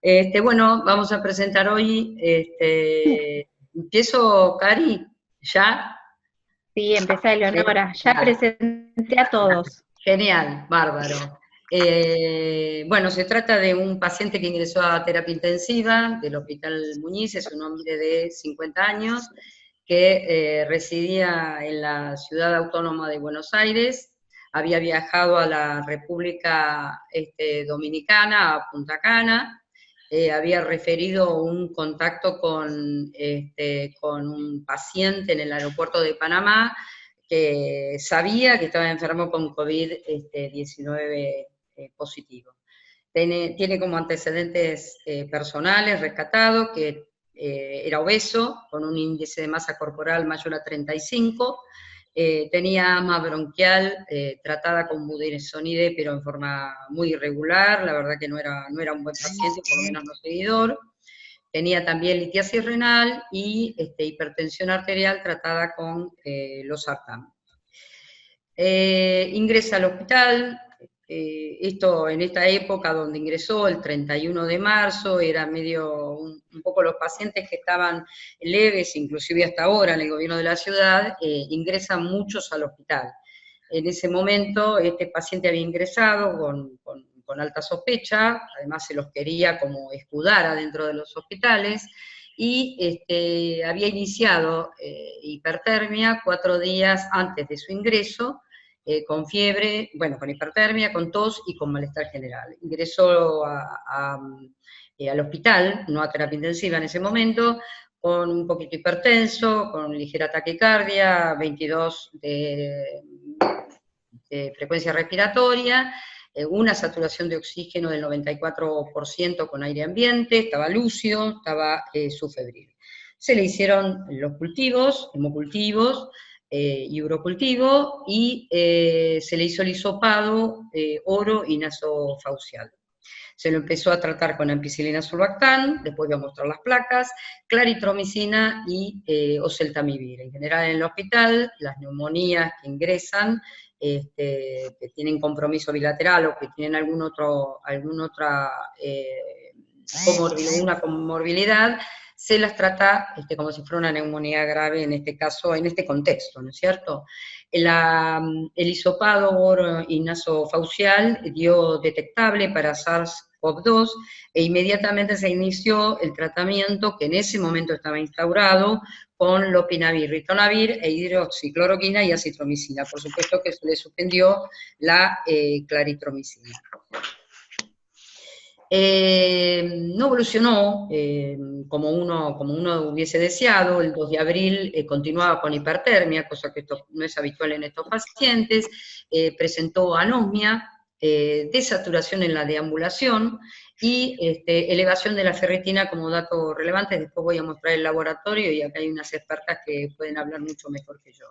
Bueno, vamos a presentar hoy, empiezo, Cari, ya. Sí, empecé, Eleonora. Ya Dale, presenté a dale. todos. Genial, bárbaro. Bueno, se trata de un paciente que ingresó a terapia intensiva del Hospital Muñiz, es un hombre de 50 años que residía en la ciudad autónoma de Buenos Aires, había viajado a la República Dominicana, a Punta Cana, había referido un contacto con un paciente en el aeropuerto de Panamá que sabía que estaba enfermo con COVID-19 positivo. Tiene como antecedentes personales rescatados que era obeso, con un índice de masa corporal mayor a 35, tenía asma bronquial tratada con budesonide, pero en forma muy irregular, la verdad que no era un buen paciente, por lo menos no seguidor. Tenía también litiasis renal y hipertensión arterial tratada con losartán. Ingresa al hospital, esto en esta época donde ingresó, el 31 de marzo, era medio un poco los pacientes que estaban leves, inclusive hasta ahora en el gobierno de la ciudad, ingresan muchos al hospital. En ese momento este paciente había ingresado con alta sospecha, además se los quería como escudar adentro de los hospitales, y había iniciado hipertermia 4 días antes de su ingreso, con fiebre, bueno, con hipertermia, con tos y con malestar general. Ingresó al hospital, no a terapia intensiva en ese momento, con un poquito hipertenso, con ligera taquicardia, 22 de frecuencia respiratoria, una saturación de oxígeno del 94% con aire ambiente, estaba lúcido, estaba subfebril. Se le hicieron los cultivos, hemocultivos y urocultivo, y se le hizo el hisopado oro y nasofaucial. Se lo empezó a tratar con ampicilina surlactán, después voy a mostrar las placas, claritromicina y oseltamivir. En general en el hospital, las neumonías que ingresan, que tienen compromiso bilateral o que tienen alguna otra una comorbilidad, se las trata como si fuera una neumonía grave en este caso, en este contexto, ¿no es cierto? El hisopado oro y nasofaucial dio detectable para SARS-CoV-2 e inmediatamente se inició el tratamiento que en ese momento estaba instaurado con lopinavir, ritonavir e hidroxicloroquina y acitromicina. Por supuesto que se le suspendió la claritromicina. No evolucionó como uno hubiese deseado. El 2 de abril continuaba con hipertermia, cosa que esto no es habitual en estos pacientes, presentó anosmia, desaturación en la deambulación y elevación de la ferritina como dato relevante. Después voy a mostrar el laboratorio y acá hay unas expertas que pueden hablar mucho mejor que yo.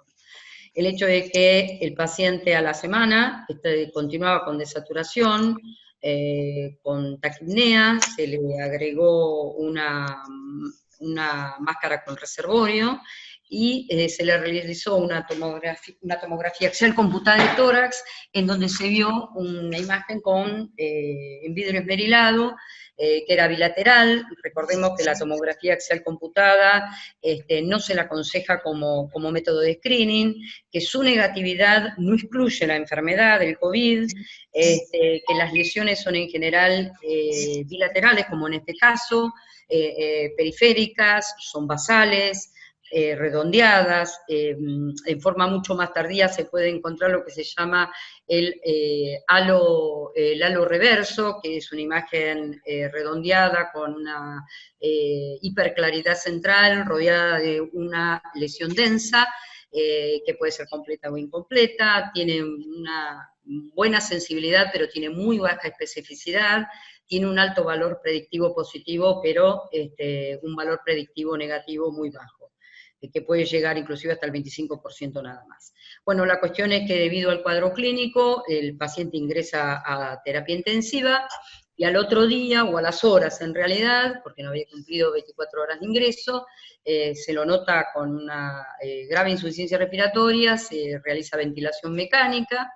El hecho de que el paciente a la semana continuaba con desaturación, con taquipnea, se le agregó una máscara con reservorio y se le realizó una tomografía axial computada de tórax, en donde se vio una imagen con en vidrio esmerilado, que era bilateral. Recordemos que la tomografía axial computada no se la aconseja como método de screening, que su negatividad no excluye la enfermedad del COVID, que las lesiones son en general bilaterales, como en este caso, periféricas, son basales, redondeadas, en forma mucho más tardía se puede encontrar lo que se llama el halo reverso, que es una imagen redondeada con una hiperclaridad central rodeada de una lesión densa, que puede ser completa o incompleta, tiene una buena sensibilidad, pero tiene muy baja especificidad, tiene un alto valor predictivo positivo, pero un valor predictivo negativo muy bajo, que puede llegar inclusive hasta el 25% nada más. Bueno, la cuestión es que debido al cuadro clínico, el paciente ingresa a terapia intensiva, y al otro día, o a las horas en realidad, porque no había cumplido 24 horas de ingreso, se lo nota con una grave insuficiencia respiratoria, se realiza ventilación mecánica,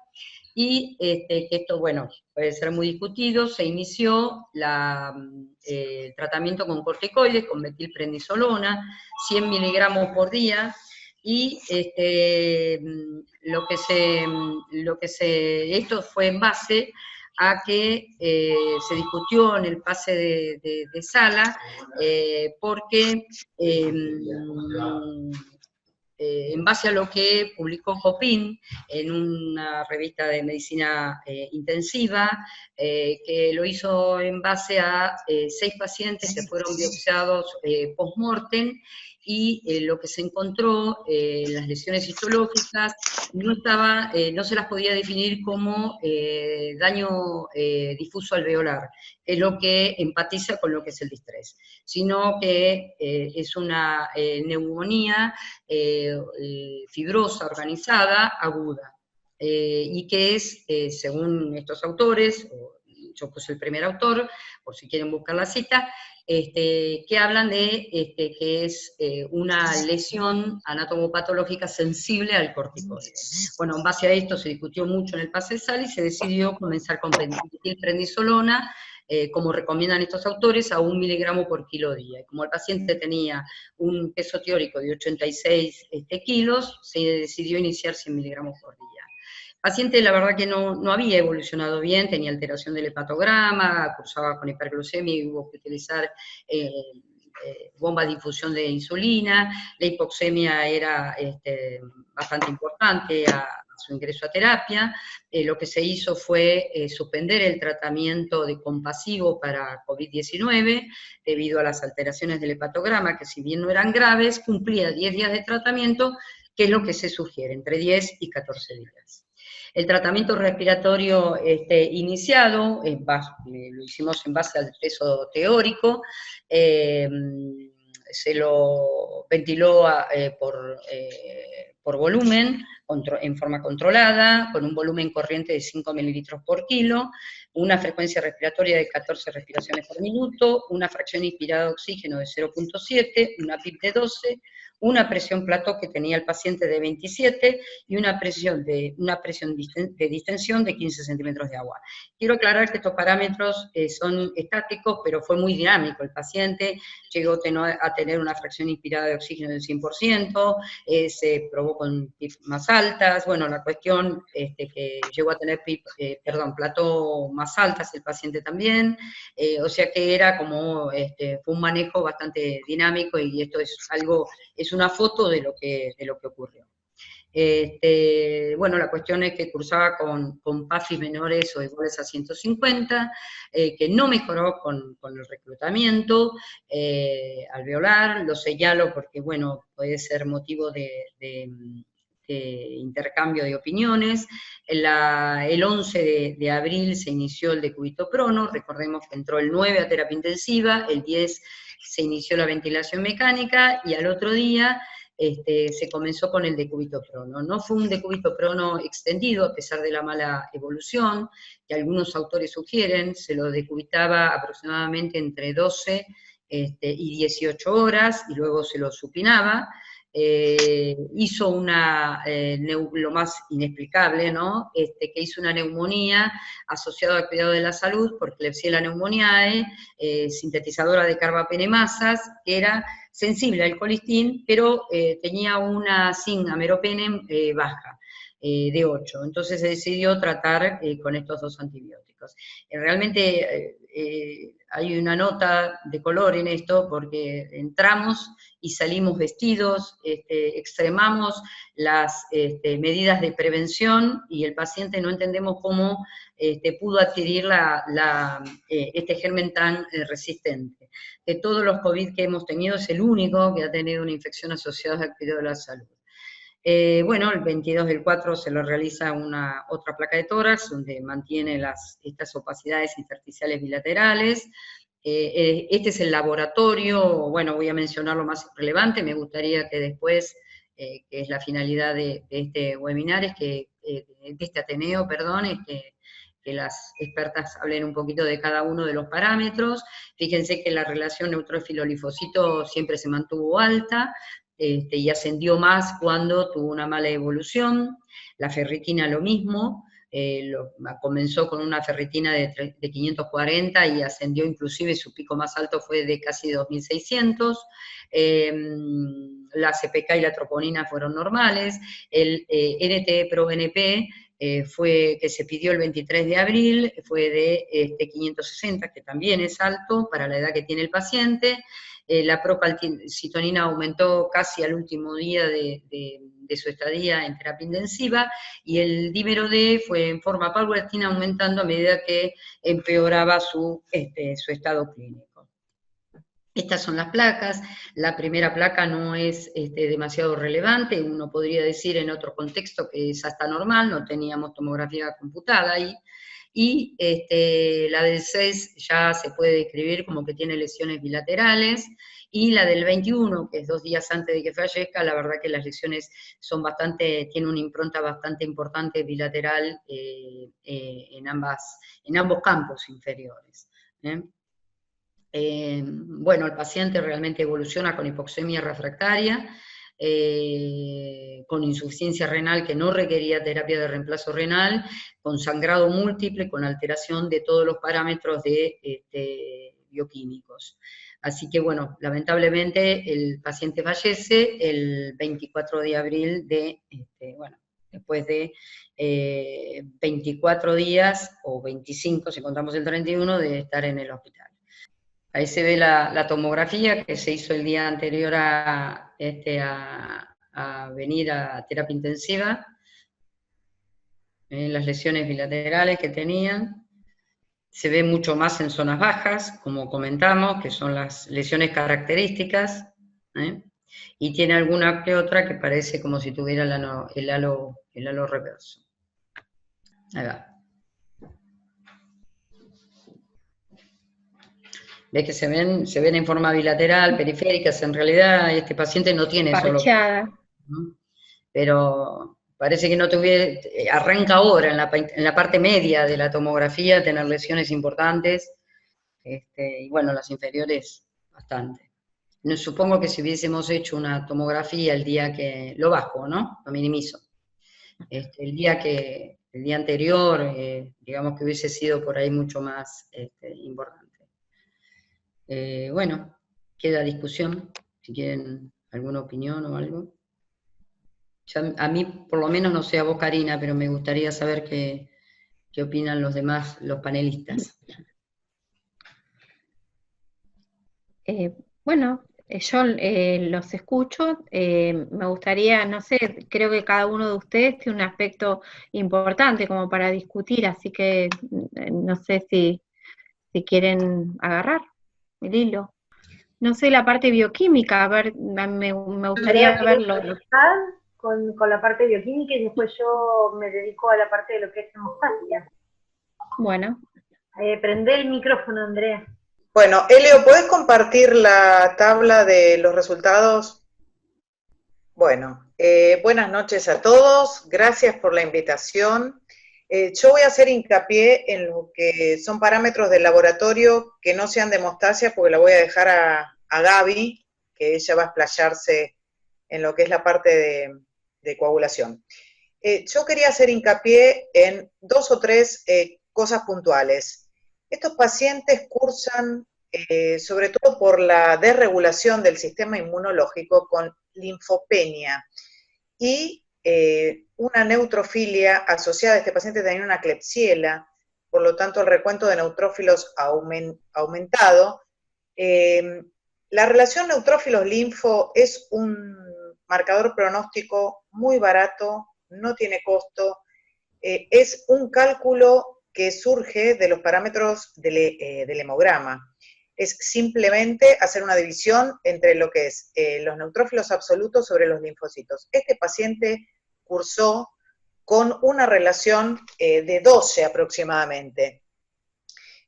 y que esto, bueno, puede ser muy discutido. Se inició el tratamiento con corticoides, con metilprednisolona, 100 miligramos por día, y esto fue en base a que se discutió en el pase de sala, porque en base a lo que publicó Jopin en una revista de medicina intensiva, que lo hizo en base a 6 pacientes que fueron biopsiados post-mortem, y lo que se encontró, las lesiones histológicas, no se las podía definir como daño difuso alveolar, que es lo que empatiza con lo que es el distrés, sino que es una neumonía fibrosa, organizada, aguda, y que es, según estos autores, yo puse el primer autor, por si quieren buscar la cita, que hablan de que es una lesión anatomopatológica sensible al corticoide. Bueno, en base a esto se discutió mucho en el pase de sala y se decidió comenzar con metilprednisolona, como recomiendan estos autores, a 1 miligramo por kilo día. Y como el paciente tenía un peso teórico de 86 kilos, se decidió iniciar 100 miligramos por día. El paciente, la verdad que no había evolucionado bien, tenía alteración del hepatograma, cursaba con hiperglucemia y hubo que utilizar bomba de infusión de insulina. La hipoxemia era bastante importante a su ingreso a terapia. Lo que se hizo fue suspender el tratamiento de compasivo para COVID-19 debido a las alteraciones del hepatograma, que si bien no eran graves, cumplía 10 días de tratamiento, que es lo que se sugiere, entre 10 y 14 días. El tratamiento respiratorio iniciado, lo hicimos en base al peso teórico, se lo ventiló por volumen, en forma controlada, con un volumen corriente de 5 mililitros por kilo, una frecuencia respiratoria de 14 respiraciones por minuto, una fracción inspirada de oxígeno de 0.7, una PIP de 12, una presión plató que tenía el paciente de 27 y una presión de distensión de 15 centímetros de agua. Quiero aclarar que estos parámetros son estáticos, pero fue muy dinámico. El paciente llegó a tener una fracción inspirada de oxígeno del 100%, se probó con PIP más altas. Bueno, la cuestión que llegó a tener plató más altas el paciente también, o sea que era como, fue un manejo bastante dinámico, y esto es una foto de lo que ocurrió. Bueno, la cuestión es que cursaba con PAFIs menores o iguales a 150, que no mejoró con el reclutamiento alveolar. Lo señalo porque, bueno, puede ser motivo de intercambio de opiniones. El 11 de abril se inició el decubitoprono, recordemos que entró el 9 a terapia intensiva, el 10 se inició la ventilación mecánica, y al otro día se comenzó con el decubitoprono. No fue un decubitoprono extendido, a pesar de la mala evolución, que algunos autores sugieren. Se lo decubitaba aproximadamente entre 12 y 18 horas, y luego se lo supinaba. Hizo lo más inexplicable, ¿no? Que hizo una neumonía asociada al cuidado de la salud por Klebsiella pneumoniae, sintetizadora de carbapenemasas, que era sensible al colistin, pero tenía una sin-ameropenem baja, de 8. Entonces se decidió tratar con estos 2 antibióticos. Realmente hay una nota de color en esto, porque entramos y salimos vestidos, extremamos las medidas de prevención, y el paciente no entendemos cómo pudo adquirir este germen tan resistente. De todos los COVID que hemos tenido, es el único que ha tenido una infección asociada al cuidado de la salud. Bueno, el 22 del 4 se lo realiza otra placa de tórax, donde mantiene estas opacidades intersticiales bilaterales. Este es el laboratorio. Bueno, voy a mencionar lo más relevante. Me gustaría que después, que es la finalidad de este webinar, es que, de este Ateneo, perdón, que las expertas hablen un poquito de cada uno de los parámetros. Fíjense que la relación neutrófilo-linfocito siempre se mantuvo alta, y ascendió más cuando tuvo una mala evolución. La ferritina lo mismo, comenzó con una ferritina de 540 y ascendió inclusive, su pico más alto fue de casi 2600. La CPK y la troponina fueron normales. El NT-proBNP fue que se pidió el 23 de abril, fue de 560, que también es alto para la edad que tiene el paciente. La procalcitonina aumentó casi al último día de su estadía en terapia intensiva, y el dímero D fue en forma paulatina aumentando a medida que empeoraba su estado clínico. Estas son las placas. La primera placa no es demasiado relevante, uno podría decir en otro contexto que es hasta normal, no teníamos tomografía computada ahí, y la del 6 ya se puede describir como que tiene lesiones bilaterales, y la del 21, que es 2 días antes de que fallezca, la verdad que las lesiones son tiene una impronta bastante importante bilateral en ambos campos inferiores. Bueno, el paciente realmente evoluciona con hipoxemia refractaria, con insuficiencia renal que no requería terapia de reemplazo renal, con sangrado múltiple, con alteración de todos los parámetros bioquímicos. Así que bueno, lamentablemente el paciente fallece el 24 de abril después de 24 días, o 25 si contamos el 31, de estar en el hospital. Ahí se ve la tomografía que se hizo el día anterior a venir a terapia intensiva, las lesiones bilaterales que tenían. Se ve mucho más en zonas bajas, como comentamos, que son las lesiones características, y tiene alguna que otra que parece como si tuviera el halo reverso. Ahí va. Ves que se ven en forma bilateral, periféricas. En realidad este paciente no tiene parcheada, ¿no? Pero parece que no arranca ahora en la parte media de la tomografía tener lesiones importantes, y bueno, las inferiores bastante. Supongo que si hubiésemos hecho una tomografía el día que, lo bajo, ¿no? Lo minimizo. El día anterior, digamos que hubiese sido por ahí mucho más importante. Bueno, queda discusión, si quieren alguna opinión o algo. A mí, por lo menos, no sé a vos, Karina, pero me gustaría saber qué opinan los demás, los panelistas. Bueno, yo los escucho, me gustaría, no sé, creo que cada uno de ustedes tiene un aspecto importante como para discutir, así que no sé si quieren agarrar el hilo. No sé, la parte bioquímica, a ver, me gustaría verlo. Con la parte bioquímica, y después yo me dedico a la parte de lo que es hemostasia. Bueno. Prende el micrófono, Andrea. Bueno, Elio, ¿podés compartir la tabla de los resultados? Bueno, buenas noches a todos, gracias por la invitación. Yo voy a hacer hincapié en lo que son parámetros del laboratorio que no sean de hemostasia, porque la voy a dejar a Gaby, que ella va a explayarse en lo que es la parte de coagulación. Yo quería hacer hincapié en 2 o 3 cosas puntuales. Estos pacientes cursan, sobre todo por la desregulación del sistema inmunológico, con linfopenia y una neutrofilia asociada. Este paciente tenía una Klebsiella, por lo tanto el recuento de neutrófilos aumentado. La relación neutrófilos-linfo es un marcador pronóstico muy barato, no tiene costo, es un cálculo que surge de los parámetros del hemograma. Es simplemente hacer una división entre lo que es los neutrófilos absolutos sobre los linfocitos. Este paciente cursó con una relación de 12 aproximadamente.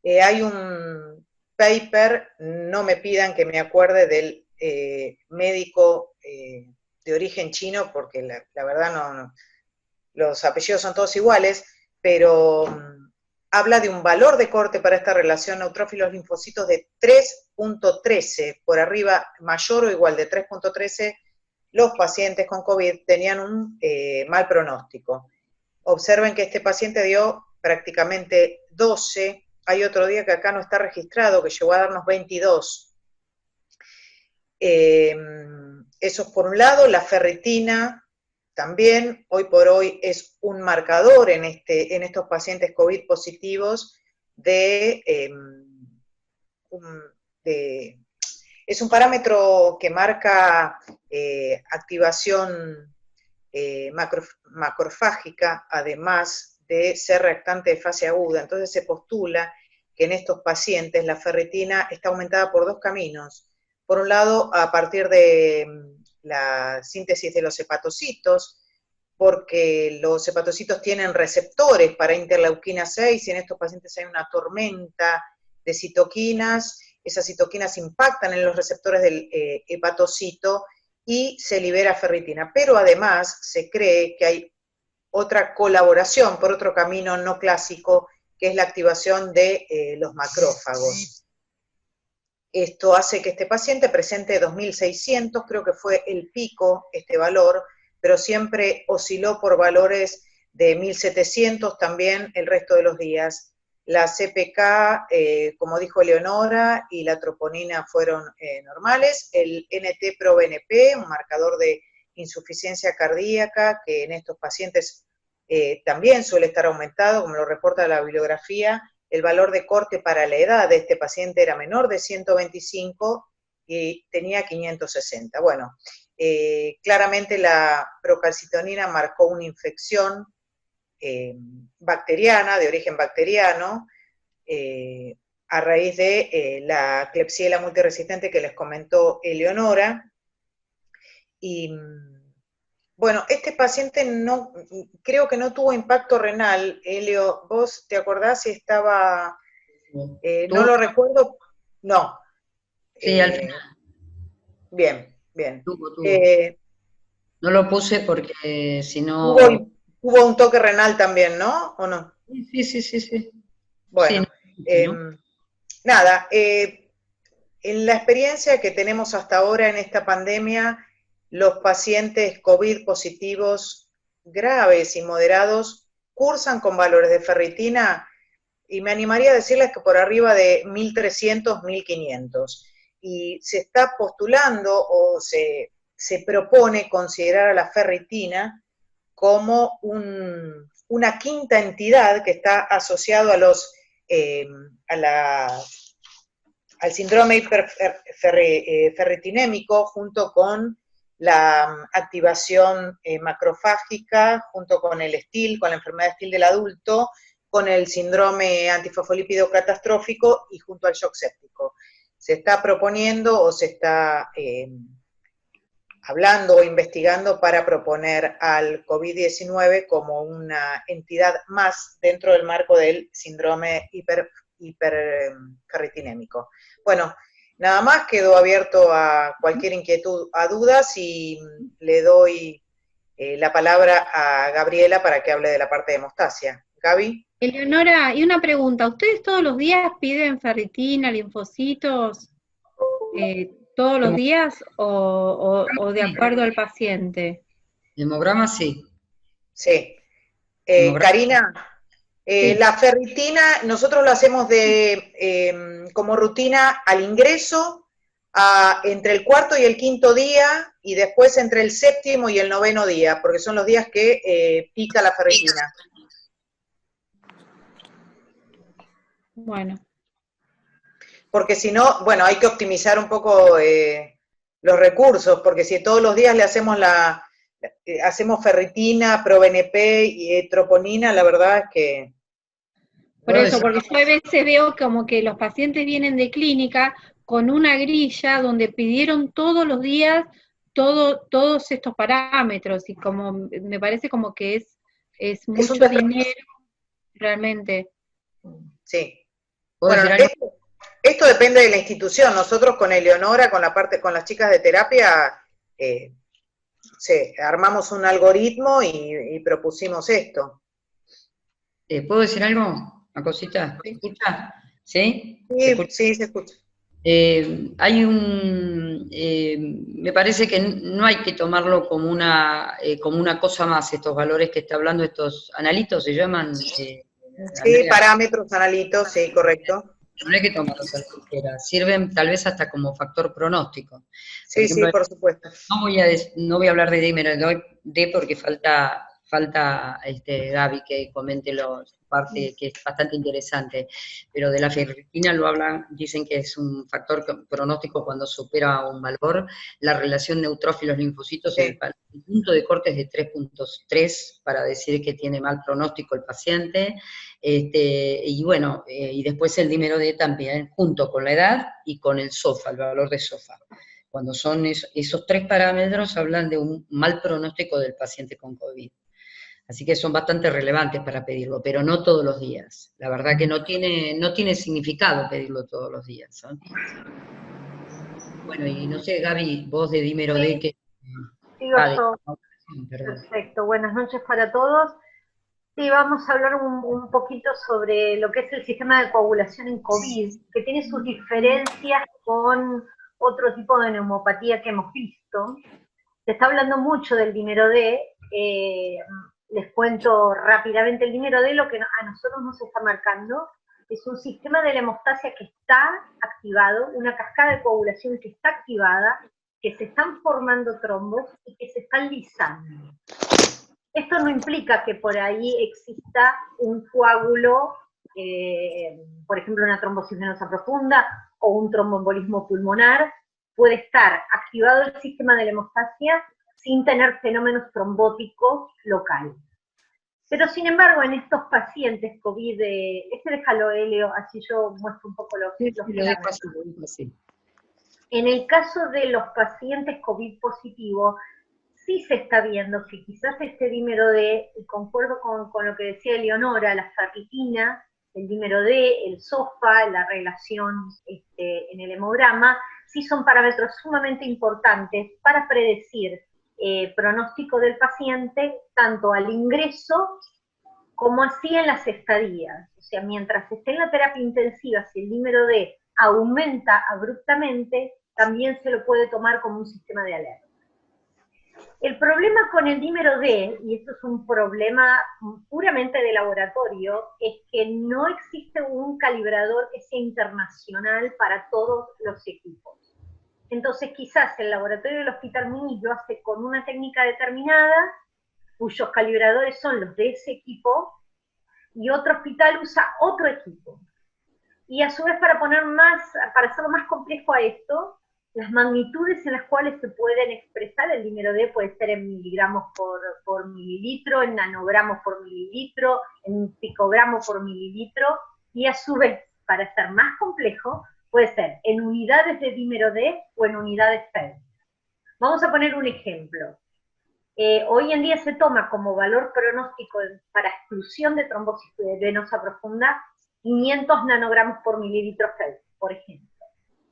Hay un paper, no me pidan que me acuerde del médico de origen chino, porque la verdad no, los apellidos son todos iguales, pero habla de un valor de corte para esta relación neutrófilos-linfocitos de 3.13, por arriba, mayor o igual de 3.13, los pacientes con COVID tenían un mal pronóstico. observen que este paciente dio prácticamente 12, hay otro día que acá no está registrado, que llegó a darnos 22. Eso es por un lado. La ferritina también, hoy por hoy, es un marcador en estos pacientes COVID positivos es un parámetro que marca activación macrofágica, además de ser reactante de fase aguda. Entonces se postula que en estos pacientes la ferritina está aumentada por dos caminos. Por un lado, a partir de la síntesis de los hepatocitos, porque los hepatocitos tienen receptores para interleuquina 6, y en estos pacientes hay una tormenta de citoquinas. Esas citoquinas impactan en los receptores del hepatocito y se libera ferritina. Pero además se cree que hay otra colaboración por otro camino no clásico, que es la activación de los macrófagos. Esto hace que este paciente presente 2.600, creo que fue el pico este valor, pero siempre osciló por valores de 1.700 también el resto de los días. La CPK, como dijo Eleonora, y la troponina fueron normales. El NT-proBNP, un marcador de insuficiencia cardíaca, que en estos pacientes también suele estar aumentado, como lo reporta la bibliografía. El valor de corte para la edad de este paciente era menor de 125 y tenía 560. Bueno, claramente la procalcitonina marcó una infección bacteriana, de origen bacteriano, a raíz de la Klebsiella multiresistente que les comentó Eleonora. Y bueno, este paciente creo que no tuvo impacto renal. Elio, ¿vos te acordás si estaba? No lo recuerdo. No. Sí, al final. Bien, bien. Tuvo. No lo puse porque si no... Hubo un toque renal también, ¿no? ¿O no? Sí. Bueno, sí, ¿no? Nada, en la experiencia que tenemos hasta ahora en esta pandemia, los pacientes COVID positivos graves y moderados cursan con valores de ferritina, y me animaría a decirles que por arriba de 1.300, 1.500. Y se está postulando o se propone considerar a la ferritina como una quinta entidad que está asociado a al síndrome hiperferritinémico, junto con la activación macrofágica, junto con el STIL, con la enfermedad STIL del adulto, con el síndrome antifosfolípido catastrófico y junto al shock séptico. Se está proponiendo o se está hablando o investigando para proponer al COVID-19 como una entidad más dentro del marco del síndrome hiperferritinémico. Bueno, nada más, quedo abierto a cualquier inquietud, a dudas, y le doy la palabra a Gabriela para que hable de la parte de hemostasia. Gaby. Eleonora, y una pregunta, ¿ustedes todos los días piden ferritina, linfocitos, todos los días o de acuerdo al paciente? Hemograma sí. Sí. Karina, sí. La ferritina nosotros lo hacemos como rutina al ingreso, entre el cuarto y el quinto día, y después entre el séptimo y el noveno día, porque son los días que pica la ferritina. Bueno. Porque si no, bueno, hay que optimizar un poco los recursos, porque si todos los días le hacemos hacemos ferritina, proBNP y troponina, la verdad es que... Por eso, porque yo a veces veo como que los pacientes vienen de clínica con una grilla donde pidieron todos los días todos estos parámetros, y como me parece como que es mucho dinero realmente. Sí. Bueno, esto depende de la institución. Nosotros con Eleonora, con las chicas de terapia, armamos un algoritmo y propusimos esto. ¿Puedo decir algo? ¿Una cosita? ¿Se escucha? ¿Sí? Sí, se escucha. Me parece que no hay que tomarlo como una cosa más, estos valores que está hablando, estos analitos se llaman, Sí, Andrea. parámetros, analitos, sí, correcto. No hay que tomarlos a la ligera, sirven tal vez hasta como factor pronóstico. Por Sí, ejemplo, sí, por supuesto. no voy a hablar de dímero D porque falta Gaby que comente su parte que es bastante interesante, pero de la ferritina lo hablan, dicen que es un factor pronóstico cuando supera un valor, la relación neutrófilos-linfocitos, Sí. el punto de corte es de 3.3 para decir que tiene mal pronóstico el paciente, y bueno, y después el dímero D también, junto con la edad y con el SOFA, el valor de SOFA. Cuando son esos tres parámetros, hablan de un mal pronóstico del paciente con COVID. Así que son bastante relevantes para pedirlo, pero no todos los días. La verdad que no tiene significado pedirlo todos los días, ¿no? Bueno, y no sé, Gaby, vos de dímero D, que... Sigo yo. Perdón. Perfecto, buenas noches para todos. Sí, vamos a hablar un poquito sobre lo que es el sistema de coagulación en COVID, que tiene sus diferencias con otro tipo de neumopatía que hemos visto. Se está hablando mucho del dímero D. Les cuento rápidamente el dímero D, lo que a nosotros nos está marcando es un sistema de la hemostasia que está activado, una cascada de coagulación que está activada, que se están formando trombos y que se están lisando. Esto no implica que por ahí exista un coágulo, por ejemplo una trombosis venosa profunda o un tromboembolismo pulmonar. Puede estar activado el sistema de la hemostasia sin tener fenómenos trombóticos locales. Pero sin embargo, en estos pacientes COVID, déjalo, Helio, así yo muestro un poco los parámetros. En el caso de los pacientes COVID positivos, sí se está viendo que quizás este dímero D, y concuerdo con lo que decía Eleonora, la ferritina, el dímero D, el SOFA, la relación en el hemograma, sí son parámetros sumamente importantes para predecir pronóstico del paciente, tanto al ingreso como así en las estadías. O sea, mientras esté en la terapia intensiva, si el dímero D aumenta abruptamente, también se lo puede tomar como un sistema de alerta. El problema con el dímero D, y esto es un problema puramente de laboratorio, es que no existe un calibrador que sea internacional para todos los equipos. Entonces quizás el laboratorio del Hospital Muñiz lo hace con una técnica determinada, cuyos calibradores son los de ese equipo, y otro hospital usa otro equipo. Y a su vez, para hacerlo más complejo a esto, las magnitudes en las cuales se pueden expresar el dímero D puede ser en miligramos por mililitro, en nanogramos por mililitro, en picogramos por mililitro, y a su vez, para ser más complejo, puede ser en unidades de dímero D o en unidades FED. Vamos a poner un ejemplo. Hoy en día se toma como valor pronóstico para exclusión de trombosis venosa profunda 500 nanogramos por mililitro FED, por ejemplo,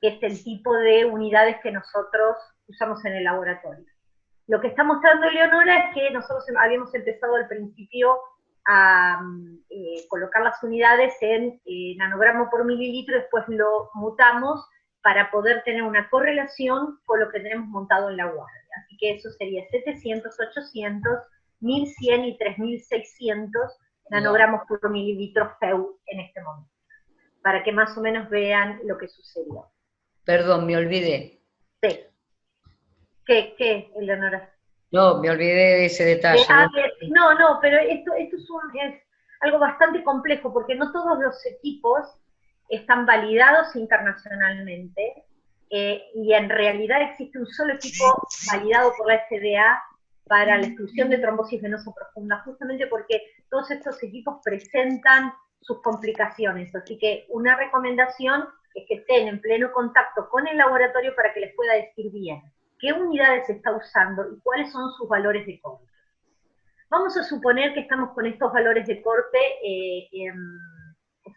que es el tipo de unidades que nosotros usamos en el laboratorio. Lo que está mostrando Eleonora es que nosotros habíamos empezado al principio a colocar las unidades en nanogramos por mililitro, después lo mutamos para poder tener una correlación con lo que tenemos montado en la guardia. Así que eso sería 700, 800, 1100 y 3600 nanogramos por mililitro FEU en este momento, para que más o menos vean lo que sucedió. Perdón, me olvidé. Sí. ¿Qué, Eleonora? No, me olvidé de ese detalle. No, pero esto es algo bastante complejo, porque no todos los equipos están validados internacionalmente, y en realidad existe un solo equipo validado por la FDA para la exclusión de trombosis venosa profunda, justamente porque todos estos equipos presentan sus complicaciones. Así que una recomendación es que estén en pleno contacto con el laboratorio para que les pueda decir bien qué unidades se está usando y cuáles son sus valores de corte. Vamos a suponer que estamos con estos valores de corte en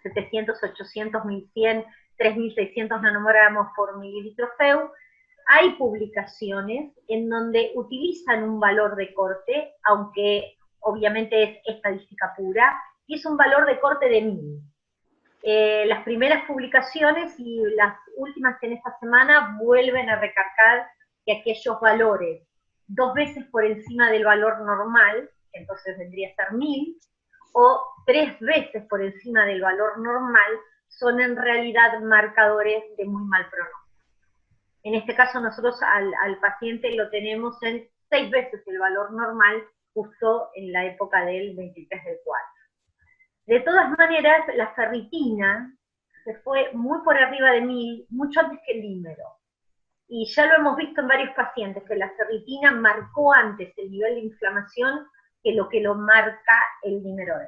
700, 800, 1100, 3600 nanogramos por mililitro FEU. Hay publicaciones en donde utilizan un valor de corte, aunque obviamente es estadística pura, y es un valor de corte de 1000. Las primeras publicaciones y las últimas en esta semana vuelven a recalcar que aquellos valores 2 veces por encima del valor normal, que entonces vendría a ser 1000, o 3 veces por encima del valor normal, son en realidad marcadores de muy mal pronóstico. En este caso nosotros al paciente lo tenemos en 6 veces el valor normal, justo en la época del 23 del 4. De todas maneras, la ferritina se fue muy por arriba de 1000, mucho antes que el dímero. Y ya lo hemos visto en varios pacientes, que la ferritina marcó antes el nivel de inflamación que lo marca el dímero D.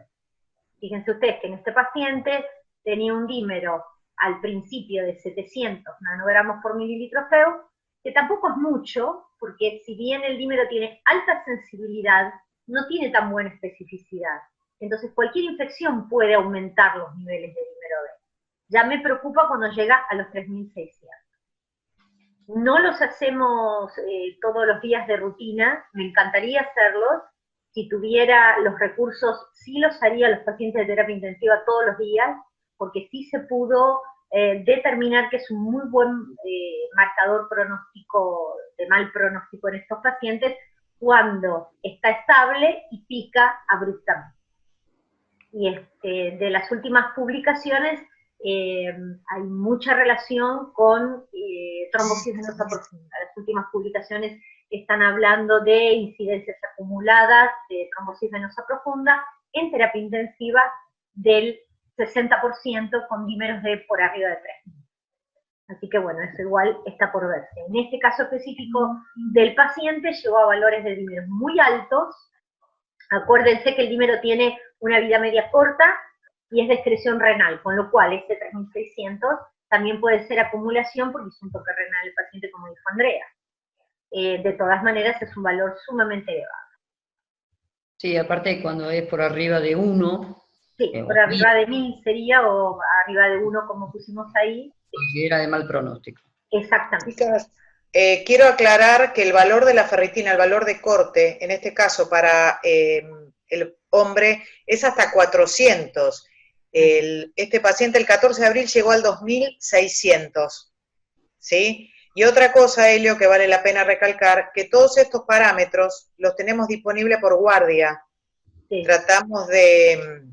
Fíjense ustedes que en este paciente tenía un dímero al principio de 700 nanogramos por mililitro feo, que tampoco es mucho, porque si bien el dímero tiene alta sensibilidad, no tiene tan buena especificidad. Entonces cualquier infección puede aumentar los niveles de dímero D. Ya me preocupa cuando llega a los 3600. No los hacemos todos los días de rutina, me encantaría hacerlos. Si tuviera los recursos, sí los haría a los pacientes de terapia intensiva todos los días, porque sí se pudo determinar que es un muy buen marcador pronóstico, de mal pronóstico en estos pacientes, cuando está estable y pica abruptamente. Y de las últimas publicaciones, hay mucha relación con trombosis venosa profunda. Las últimas publicaciones están hablando de incidencias acumuladas de trombosis venosa profunda en terapia intensiva del 60% con dímeros de por arriba de 3. Así que bueno, eso igual está por verse. En este caso específico del paciente llegó a valores de dímeros muy altos. Acuérdense que el dímero tiene una vida media corta y es de excreción renal, con lo cual este 3600 también puede ser acumulación porque es un toque renal el paciente, como dijo Andrea. De todas maneras es un valor sumamente elevado. Sí, aparte cuando es por arriba de 1. Sí, por arriba de 1000 sería, o arriba de 1 como pusimos ahí. Era de mal pronóstico. Exactamente. Chicas, quiero aclarar que el valor de la ferritina, el valor de corte, en este caso para el hombre, es hasta 400. Este paciente el 14 de abril llegó al 2600, ¿sí? Y otra cosa, Helio, que vale la pena recalcar, que todos estos parámetros los tenemos disponibles por guardia. Sí. Tratamos de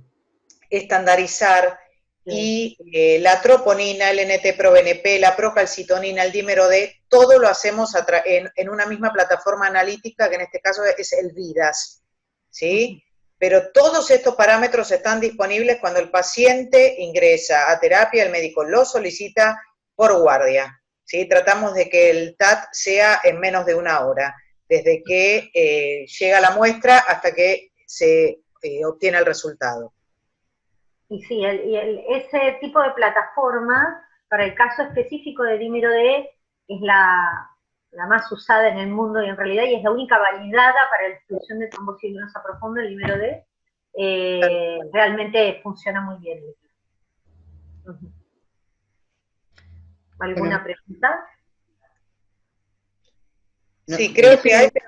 estandarizar, sí. Y la troponina, el NT-proBNP, la procalcitonina, el dímero D, todo lo hacemos en una misma plataforma analítica, que en este caso es el VIDAS, ¿sí? Pero todos estos parámetros están disponibles cuando el paciente ingresa a terapia, el médico lo solicita por guardia, ¿sí? Tratamos de que el TAT sea en menos de 1 hora, desde que llega la muestra hasta que se obtiene el resultado. Y sí, ese tipo de plataforma, para el caso específico de dímero D, es la más usada en el mundo y en realidad, y es la única validada para la exclusión de trombosis venosa profunda, el dímero D. Realmente funciona muy bien. ¿Alguna pregunta? Sí, creo que hay, pero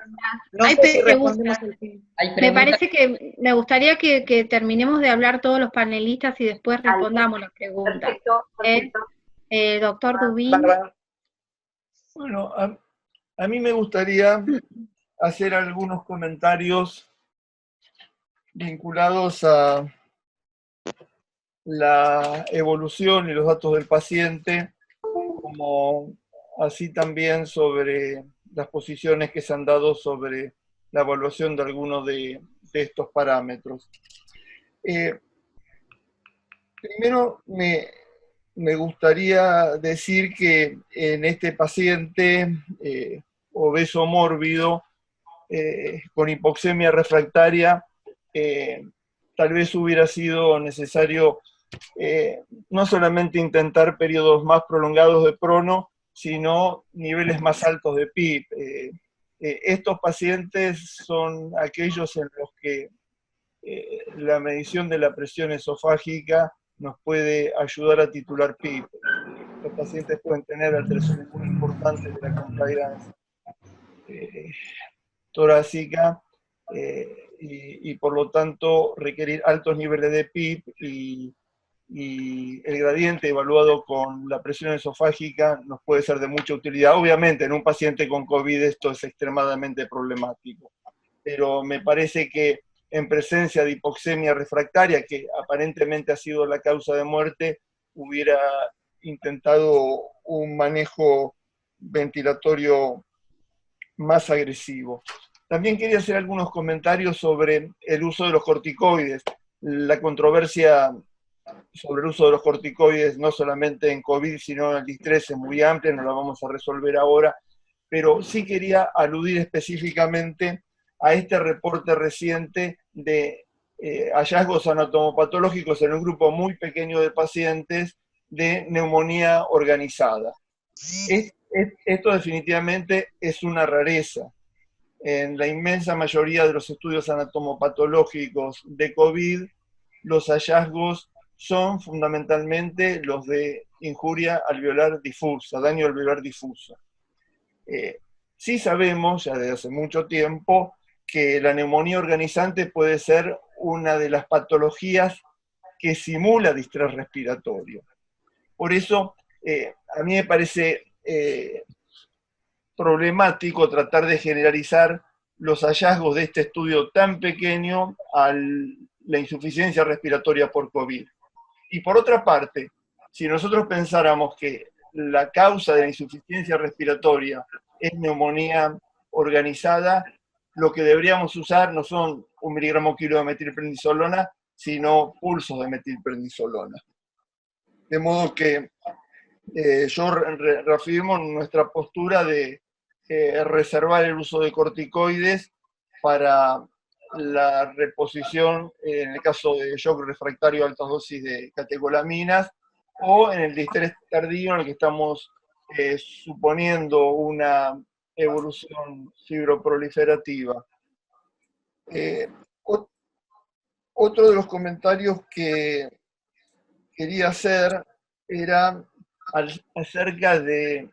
no sé si respondemos el tiempo. Me parece que me gustaría que terminemos de hablar todos los panelistas y después respondamos las preguntas. Perfecto, perfecto. Doctor Dubín. Bueno, a mí me gustaría hacer algunos comentarios vinculados a la evolución y los datos del paciente, como así también sobre las posiciones que se han dado sobre la evaluación de algunos de estos parámetros. Primero me gustaría decir que en este paciente obeso mórbido con hipoxemia refractaria, tal vez hubiera sido necesario no solamente intentar periodos más prolongados de prono, sino niveles más altos de PIB. Estos pacientes son aquellos en los que la medición de la presión esofágica nos puede ayudar a titular PIB. Los pacientes pueden tener alteraciones muy importantes de la compliance torácica y por lo tanto requerir altos niveles de PIB y y el gradiente evaluado con la presión esofágica nos puede ser de mucha utilidad. Obviamente en un paciente con COVID esto es extremadamente problemático, pero me parece que en presencia de hipoxemia refractaria, que aparentemente ha sido la causa de muerte, hubiera intentado un manejo ventilatorio más agresivo. También quería hacer algunos comentarios sobre el uso de los corticoides. La controversia sobre el uso de los corticoides, no solamente en COVID, sino en el distrés, es muy amplia, no la vamos a resolver ahora, pero sí quería aludir específicamente a este reporte reciente de hallazgos anatomopatológicos en un grupo muy pequeño de pacientes de neumonía organizada. Esto definitivamente es una rareza. En la inmensa mayoría de los estudios anatomopatológicos de COVID, los hallazgos son fundamentalmente los de injuria alveolar difusa, daño alveolar difuso. Sí sabemos, ya desde hace mucho tiempo, que la neumonía organizante puede ser una de las patologías que simula distrés respiratorio. Por eso, a mí me parece problemático tratar de generalizar los hallazgos de este estudio tan pequeño a la insuficiencia respiratoria por COVID. Y por otra parte, si nosotros pensáramos que la causa de la insuficiencia respiratoria es neumonía organizada, lo que deberíamos usar no son 1 miligramo kilo de metilprednisolona, sino pulsos de metilprednisolona. De modo que yo reafirmo nuestra postura de reservar el uso de corticoides para la reposición en el caso de shock refractario a altas dosis de catecolaminas o en el distrés tardío en el que estamos suponiendo una evolución fibroproliferativa. Otro de los comentarios que quería hacer era acerca de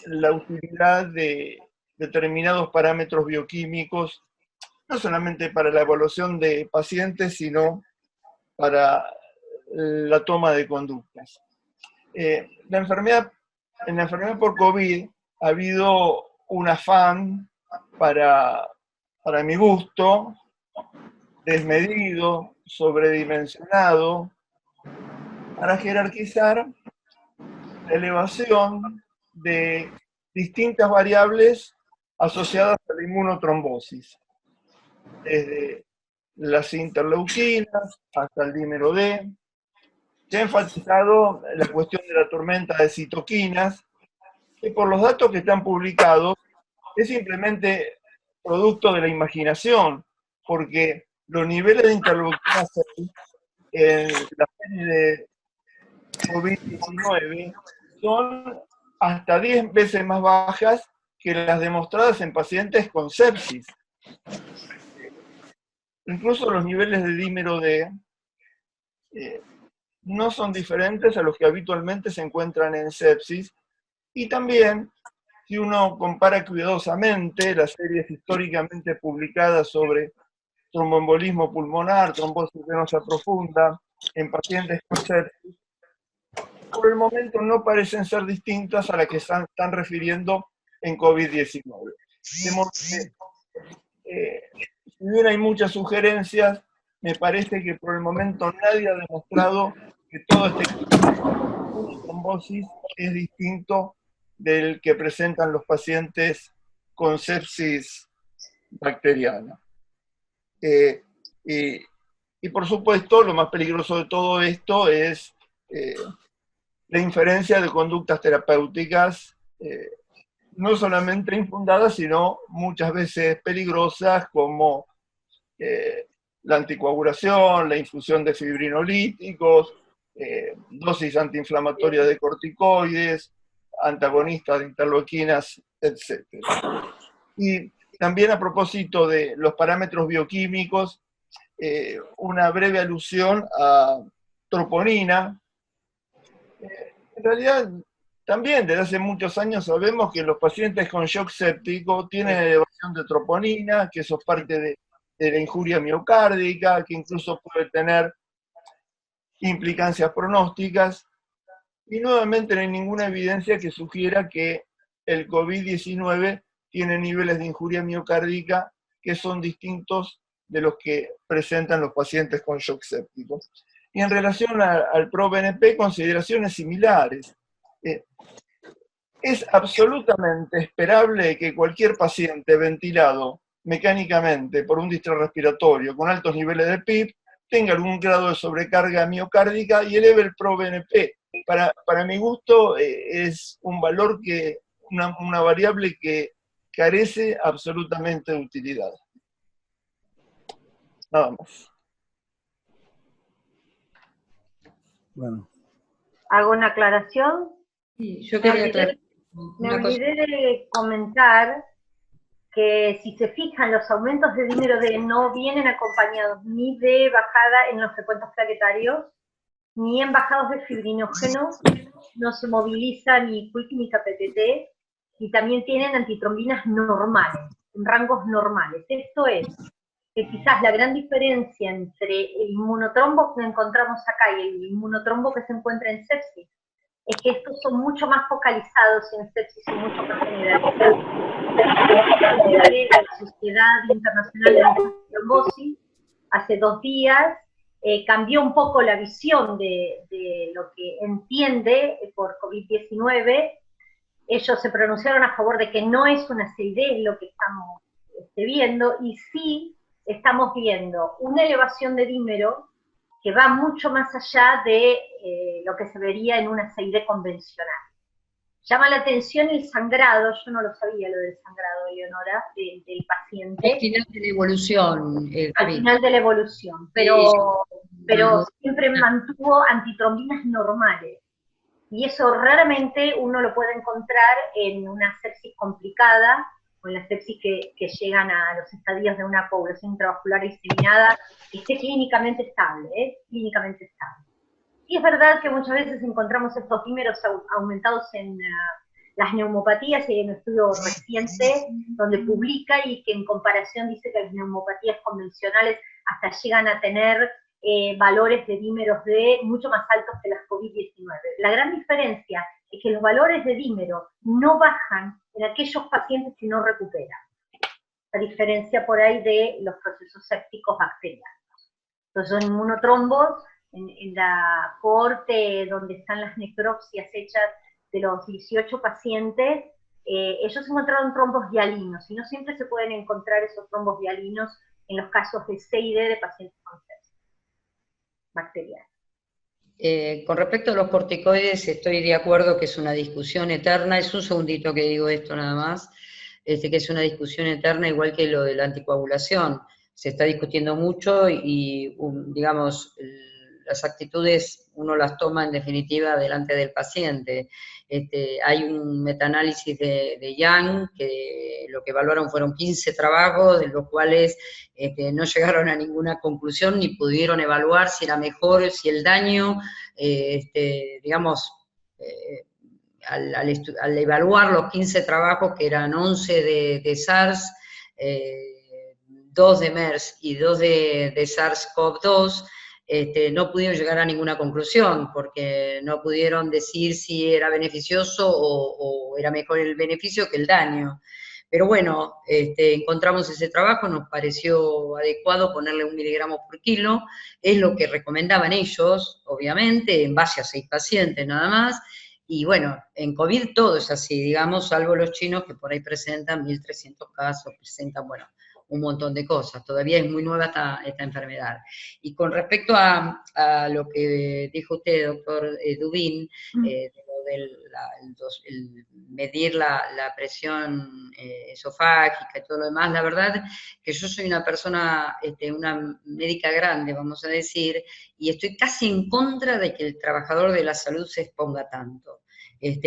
la utilidad de determinados parámetros bioquímicos, no solamente para la evaluación de pacientes, sino para la toma de conductas. En la enfermedad por COVID ha habido un afán para mi gusto, desmedido, sobredimensionado, para jerarquizar la elevación de distintas variables asociadas a la inmunotrombosis, desde las interleuquinas hasta el dímero D. Se ha enfatizado la cuestión de la tormenta de citoquinas, que por los datos que están publicados es simplemente producto de la imaginación, porque los niveles de interleuquina 6 en la serie de COVID-19 son hasta 10 veces más bajas que las demostradas en pacientes con sepsis. Incluso los niveles de dímero D no son diferentes a los que habitualmente se encuentran en sepsis, y también, si uno compara cuidadosamente las series históricamente publicadas sobre tromboembolismo pulmonar, trombosis venosa profunda en pacientes con sepsis, por el momento no parecen ser distintas a las que están refiriendo en COVID-19. De modo que, si bien hay muchas sugerencias, me parece que por el momento nadie ha demostrado que todo este tipo de trombosis es distinto del que presentan los pacientes con sepsis bacteriana. Y por supuesto, lo más peligroso de todo esto es la inferencia de conductas terapéuticas, no solamente infundadas, sino muchas veces peligrosas, como la anticoagulación, la infusión de fibrinolíticos, dosis antiinflamatorias de corticoides, antagonistas de interleuquinas, etc. Y también a propósito de los parámetros bioquímicos, una breve alusión a troponina. En realidad, también desde hace muchos años sabemos que los pacientes con shock séptico tienen elevación de troponina, que eso es parte de la injuria miocárdica, que incluso puede tener implicancias pronósticas, y nuevamente no hay ninguna evidencia que sugiera que el COVID-19 tiene niveles de injuria miocárdica que son distintos de los que presentan los pacientes con shock séptico. Y en relación al PRO-BNP, consideraciones similares. Es absolutamente esperable que cualquier paciente ventilado mecánicamente por un distrés respiratorio con altos niveles de PIB tenga algún grado de sobrecarga miocárdica y eleve el PRO-BNP. Para mi gusto es un valor una variable que carece absolutamente de utilidad. Nada más. Bueno. ¿Hago una aclaración? Sí, yo quería aclarar. Me olvidé de comentar que si se fijan, los aumentos de dímero D no vienen acompañados ni de bajada en los recuentos plaquetarios, ni en bajados de fibrinógeno, no se moviliza ni quick ni KPTT, y también tienen antitrombinas normales, en rangos normales. Esto es, que quizás la gran diferencia entre el inmunotrombo que encontramos acá y el inmunotrombo que se encuentra en sepsis es que estos son mucho más focalizados en sepsis y mucho más generalizados. La Sociedad Internacional de Trombosis hace 2 días cambió un poco la visión de lo que entiende por COVID-19. Ellos se pronunciaron a favor de que no es una CID lo que estamos viendo, y sí estamos viendo una elevación de dímero que va mucho más allá de lo que se vería en una CID convencional. Llama la atención el sangrado, yo no lo sabía lo del sangrado, Leonora, del paciente. Al final de la evolución. Al final de la evolución, pero siempre mantuvo antitrombinas normales. Y eso raramente uno lo puede encontrar en una sepsis complicada, o en las sepsis que llegan a los estadios de una coagulación intravascular diseminada, que esté clínicamente estable, clínicamente estable. Y es verdad que muchas veces encontramos estos dímeros aumentados en las neumopatías, y hay un estudio reciente donde publica y que en comparación dice que las neumopatías convencionales hasta llegan a tener valores de dímeros D mucho más altos que las COVID-19. La gran diferencia es que los valores de dímero no bajan en aquellos pacientes que no recuperan, a diferencia por ahí de los procesos sépticos bacterianos. Entonces son inmunotrombos, en la cohorte donde están las necropsias hechas de los 18 pacientes, ellos encontraron trombos hialinos, y no siempre se pueden encontrar esos trombos hialinos en los casos de C y D de pacientes con sepsis bacteriana. Con respecto a los corticoides, estoy de acuerdo que es una discusión eterna. Es un segundito que digo esto nada más, que es una discusión eterna, igual que lo de la anticoagulación. Se está discutiendo mucho y digamos, las actitudes uno las toma en definitiva delante del paciente. Hay un metaanálisis de Young que lo que evaluaron fueron 15 trabajos, de los cuales no llegaron a ninguna conclusión ni pudieron evaluar si era mejor, si el daño, digamos, al evaluar los 15 trabajos, que eran 11 de SARS, 2 de MERS y 2 de SARS-CoV-2, no pudieron llegar a ninguna conclusión, porque no pudieron decir si era beneficioso o era mejor el beneficio que el daño. Pero bueno, encontramos ese trabajo, nos pareció adecuado ponerle 1 miligramo por kilo, es lo que recomendaban ellos, obviamente, en base a 6 pacientes nada más, y bueno, en COVID todo es así, digamos, salvo los chinos que por ahí presentan 1.300 casos, presentan, bueno, un montón de cosas. Todavía es muy nueva esta enfermedad. Y con respecto a lo que dijo usted, doctor Dubín, de lo del medir la presión esofágica y todo lo demás, la verdad que yo soy una persona, una médica grande, vamos a decir, y estoy casi en contra de que el trabajador de la salud se exponga tanto.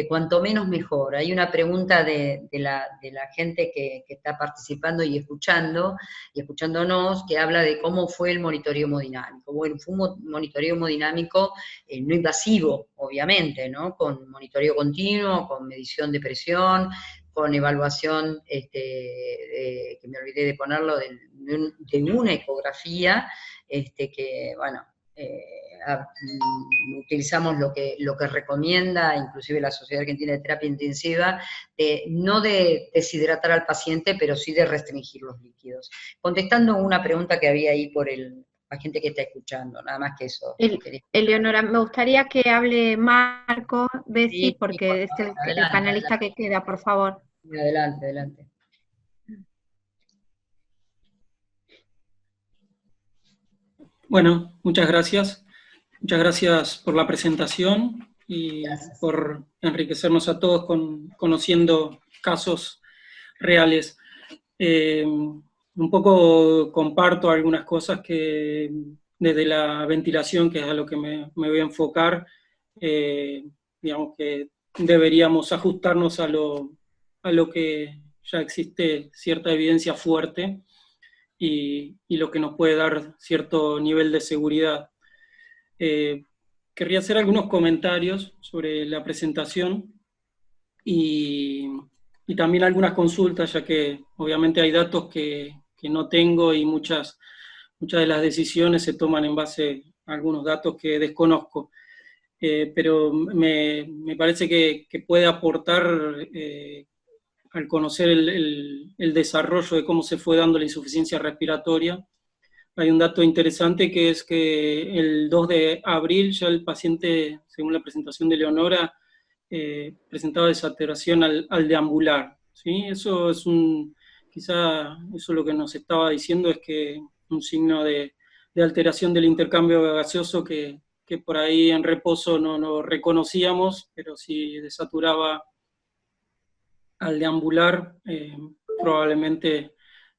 Cuanto menos mejor. Hay una pregunta de la gente que está participando y escuchándonos, que habla de cómo fue el monitoreo hemodinámico. Bueno, fue un monitoreo hemodinámico no invasivo, obviamente, ¿no? Con monitoreo continuo, con medición de presión, con evaluación, que me olvidé de ponerlo, de una ecografía, que, bueno, utilizamos lo que recomienda inclusive la Sociedad Argentina de Terapia Intensiva, no de deshidratar al paciente, pero sí de restringir los líquidos. Contestando una pregunta que había ahí por la gente que está escuchando, nada más que eso. Eleonora, me gustaría que hable Marco Bessi, Sí, porque es el panelista que queda, por favor. Adelante, adelante. Bueno, muchas gracias. Muchas gracias por la presentación y por enriquecernos a todos conociendo casos reales. Un poco comparto algunas cosas que desde la ventilación, que es a lo que me voy a enfocar, digamos que deberíamos ajustarnos a lo que ya existe cierta evidencia fuerte y lo que nos puede dar cierto nivel de seguridad. Querría hacer algunos comentarios sobre la presentación y también algunas consultas, ya que obviamente hay datos que no tengo y muchas de las decisiones se toman en base a algunos datos que desconozco. Pero me parece que puede aportar al conocer el desarrollo de cómo se fue dando la insuficiencia respiratoria. Hay un dato interesante que es que el 2 de abril ya el paciente, según la presentación de Leonora, presentaba desaturación al deambular, ¿sí? Eso es quizá eso lo que nos estaba diciendo es que un signo de alteración del intercambio gaseoso que por ahí en reposo no reconocíamos, pero si desaturaba al deambular, probablemente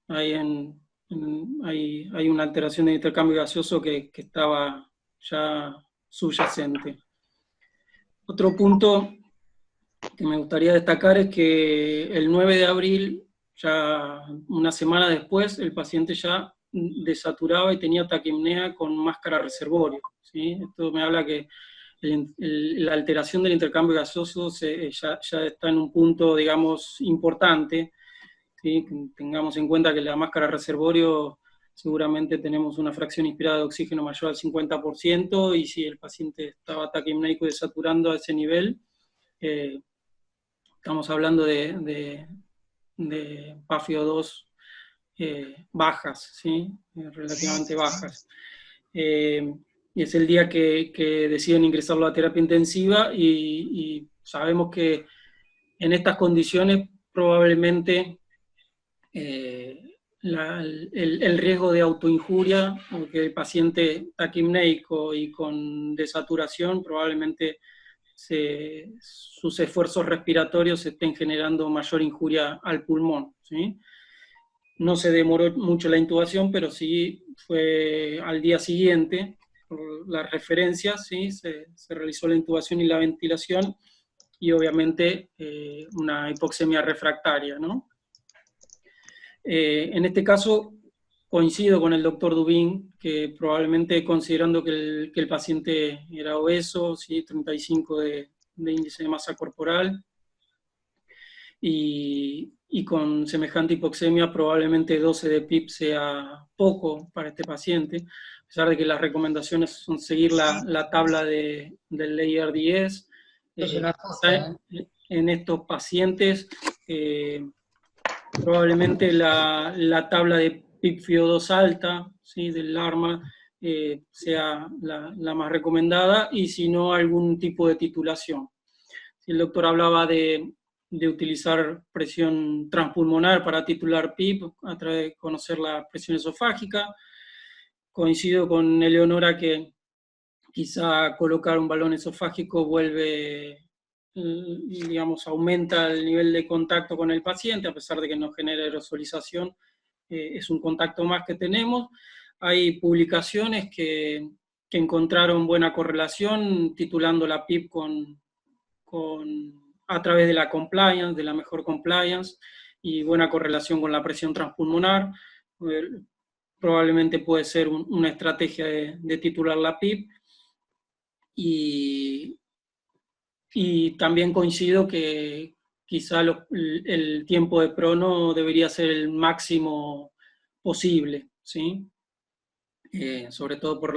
hay una alteración del intercambio gaseoso que estaba ya subyacente. Otro punto que me gustaría destacar es que el 9 de abril, ya una semana después, el paciente ya desaturaba y tenía taquipnea con máscara reservorio, ¿sí? Esto me habla que la alteración del intercambio gaseoso ya está en un punto, digamos, importante, ¿sí? Tengamos en cuenta que la máscara reservorio seguramente tenemos una fracción inspirada de oxígeno mayor al 50%, y si el paciente estaba taquipnéico y desaturando a ese nivel, estamos hablando de PaFiO2 bajas, ¿sí? Relativamente bajas. Y es el día que deciden ingresarlo a terapia intensiva y sabemos que en estas condiciones probablemente el riesgo de autoinjuria, porque el paciente taquipnéico y con desaturación probablemente sus esfuerzos respiratorios estén generando mayor injuria al pulmón, ¿sí? No se demoró mucho la intubación, pero sí fue al día siguiente, por las referencias, ¿sí? Se realizó la intubación y la ventilación, y obviamente una hipoxemia refractaria, ¿no? En este caso coincido con el doctor Dubín, que probablemente considerando que el paciente era obeso, ¿sí? 35 de índice de masa corporal, y con semejante hipoxemia probablemente 12 de PIP sea poco para este paciente, a pesar de que las recomendaciones son seguir la tabla del ARDS. En estos pacientes probablemente la tabla de PIP-FiO2 alta, ¿sí? Del ARMA sea la más recomendada, y si no, algún tipo de titulación. El doctor hablaba de utilizar presión transpulmonar para titular PIP a través de conocer la presión esofágica. Coincido con Eleonora que quizá colocar un balón esofágico digamos, aumenta el nivel de contacto con el paciente, a pesar de que no genera aerosolización, es un contacto más que tenemos. Hay publicaciones que encontraron buena correlación titulando la PIP a través de la compliance, de la mejor compliance, y buena correlación con la presión transpulmonar. Probablemente puede ser una estrategia de titular la PIP, y también coincido que quizá el tiempo de prono debería ser el máximo posible, ¿sí? Sobre todo por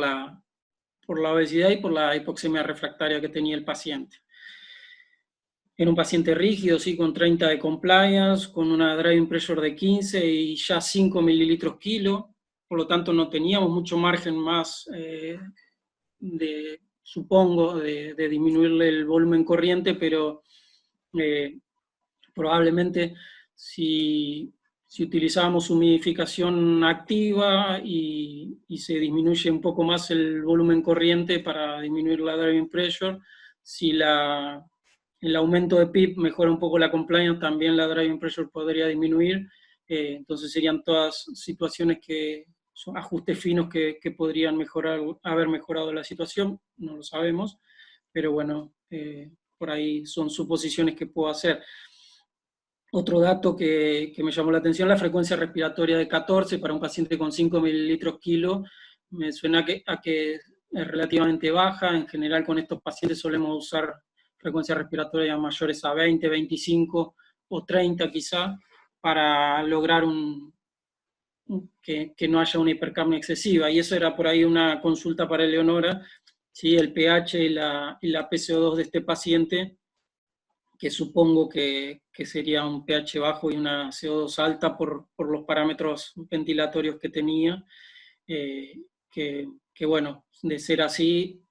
la obesidad y por la hipoxemia refractaria que tenía el paciente. Era un paciente rígido, sí, con 30 de compliance, con una driving pressure de 15 y ya 5 mililitros kilo, por lo tanto no teníamos mucho margen más supongo, de disminuirle el volumen corriente, pero probablemente si utilizábamos humidificación activa y se disminuye un poco más el volumen corriente para disminuir la driving pressure, si el aumento de PIP mejora un poco la compliance, también la driving pressure podría disminuir, entonces serían todas situaciones que son ajustes finos que podrían haber mejorado la situación, no lo sabemos, pero bueno, por ahí son suposiciones que puedo hacer. Otro dato que me llamó la atención, la frecuencia respiratoria de 14 para un paciente con 5 mililitros kilo, me suena a que es relativamente baja. En general con estos pacientes solemos usar frecuencias respiratorias mayores a 20, 25 o 30 quizá, para lograr que no haya una hipercapnia excesiva. Y eso era por ahí una consulta para Eleonora, ¿sí? El pH y la PCO2 de este paciente, que supongo que sería un pH bajo y una CO2 alta por los parámetros ventilatorios que tenía, que bueno, de ser así,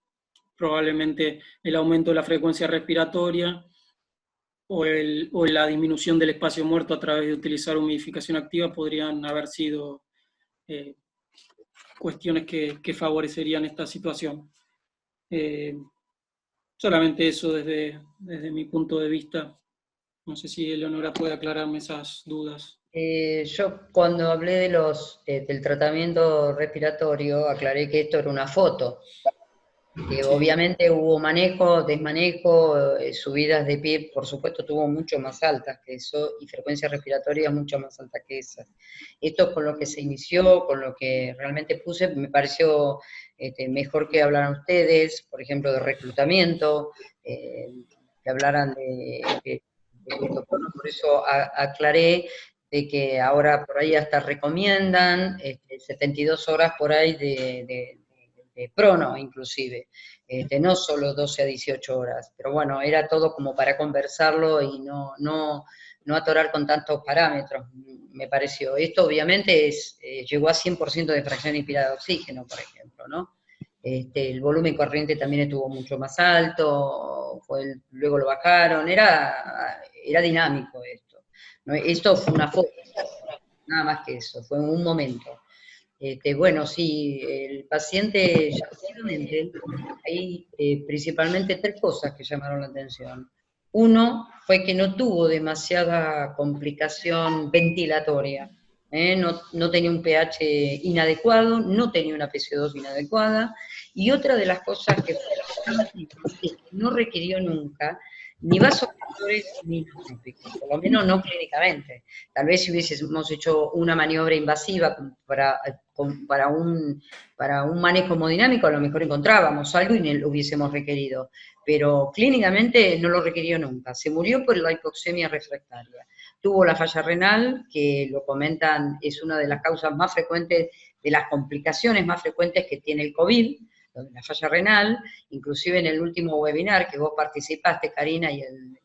probablemente el aumento de la frecuencia respiratoria o la disminución del espacio muerto a través de utilizar humidificación activa podrían haber sido cuestiones que favorecerían esta situación. Solamente eso desde mi punto de vista. No sé si Eleonora puede aclararme esas dudas. Yo cuando hablé del tratamiento respiratorio, aclaré que esto era una foto. Sí. Obviamente hubo manejo, desmanejo, subidas de PIB, por supuesto tuvo mucho más altas que eso, y frecuencia respiratoria mucho más alta que esa. Esto con lo que se inició, con lo que realmente puse, me pareció mejor que hablaran ustedes, por ejemplo, de reclutamiento, que hablaran de protocolo, por eso aclaré de que ahora por ahí hasta recomiendan 72 horas por ahí de prono inclusive, no solo 12 a 18 horas, pero bueno, era todo como para conversarlo y no atorar con tantos parámetros, me pareció. Esto obviamente llegó a 100% de fracción inspirada de oxígeno, por ejemplo, ¿no? El volumen corriente también estuvo mucho más alto, luego lo bajaron, era dinámico esto. ¿No? Esto fue una foto, nada más que eso, fue un momento. Bueno, sí, el paciente, hay principalmente 3 cosas que llamaron la atención. Uno fue que no tuvo demasiada complicación ventilatoria, no tenía un pH inadecuado, no tenía una PCO2 inadecuada, y otra de las cosas que no requirió nunca ni vasoconstrictores ni inotrópicos, por lo menos no clínicamente. Tal vez si hubiésemos hecho una maniobra invasiva para un manejo hemodinámico, a lo mejor encontrábamos algo y lo hubiésemos requerido, pero clínicamente no lo requirió nunca. Se murió por la hipoxemia refractaria. Tuvo la falla renal, que lo comentan, es una de las causas más frecuentes, de las complicaciones más frecuentes que tiene el COVID, la falla renal, inclusive en el último webinar que vos participaste, Karina,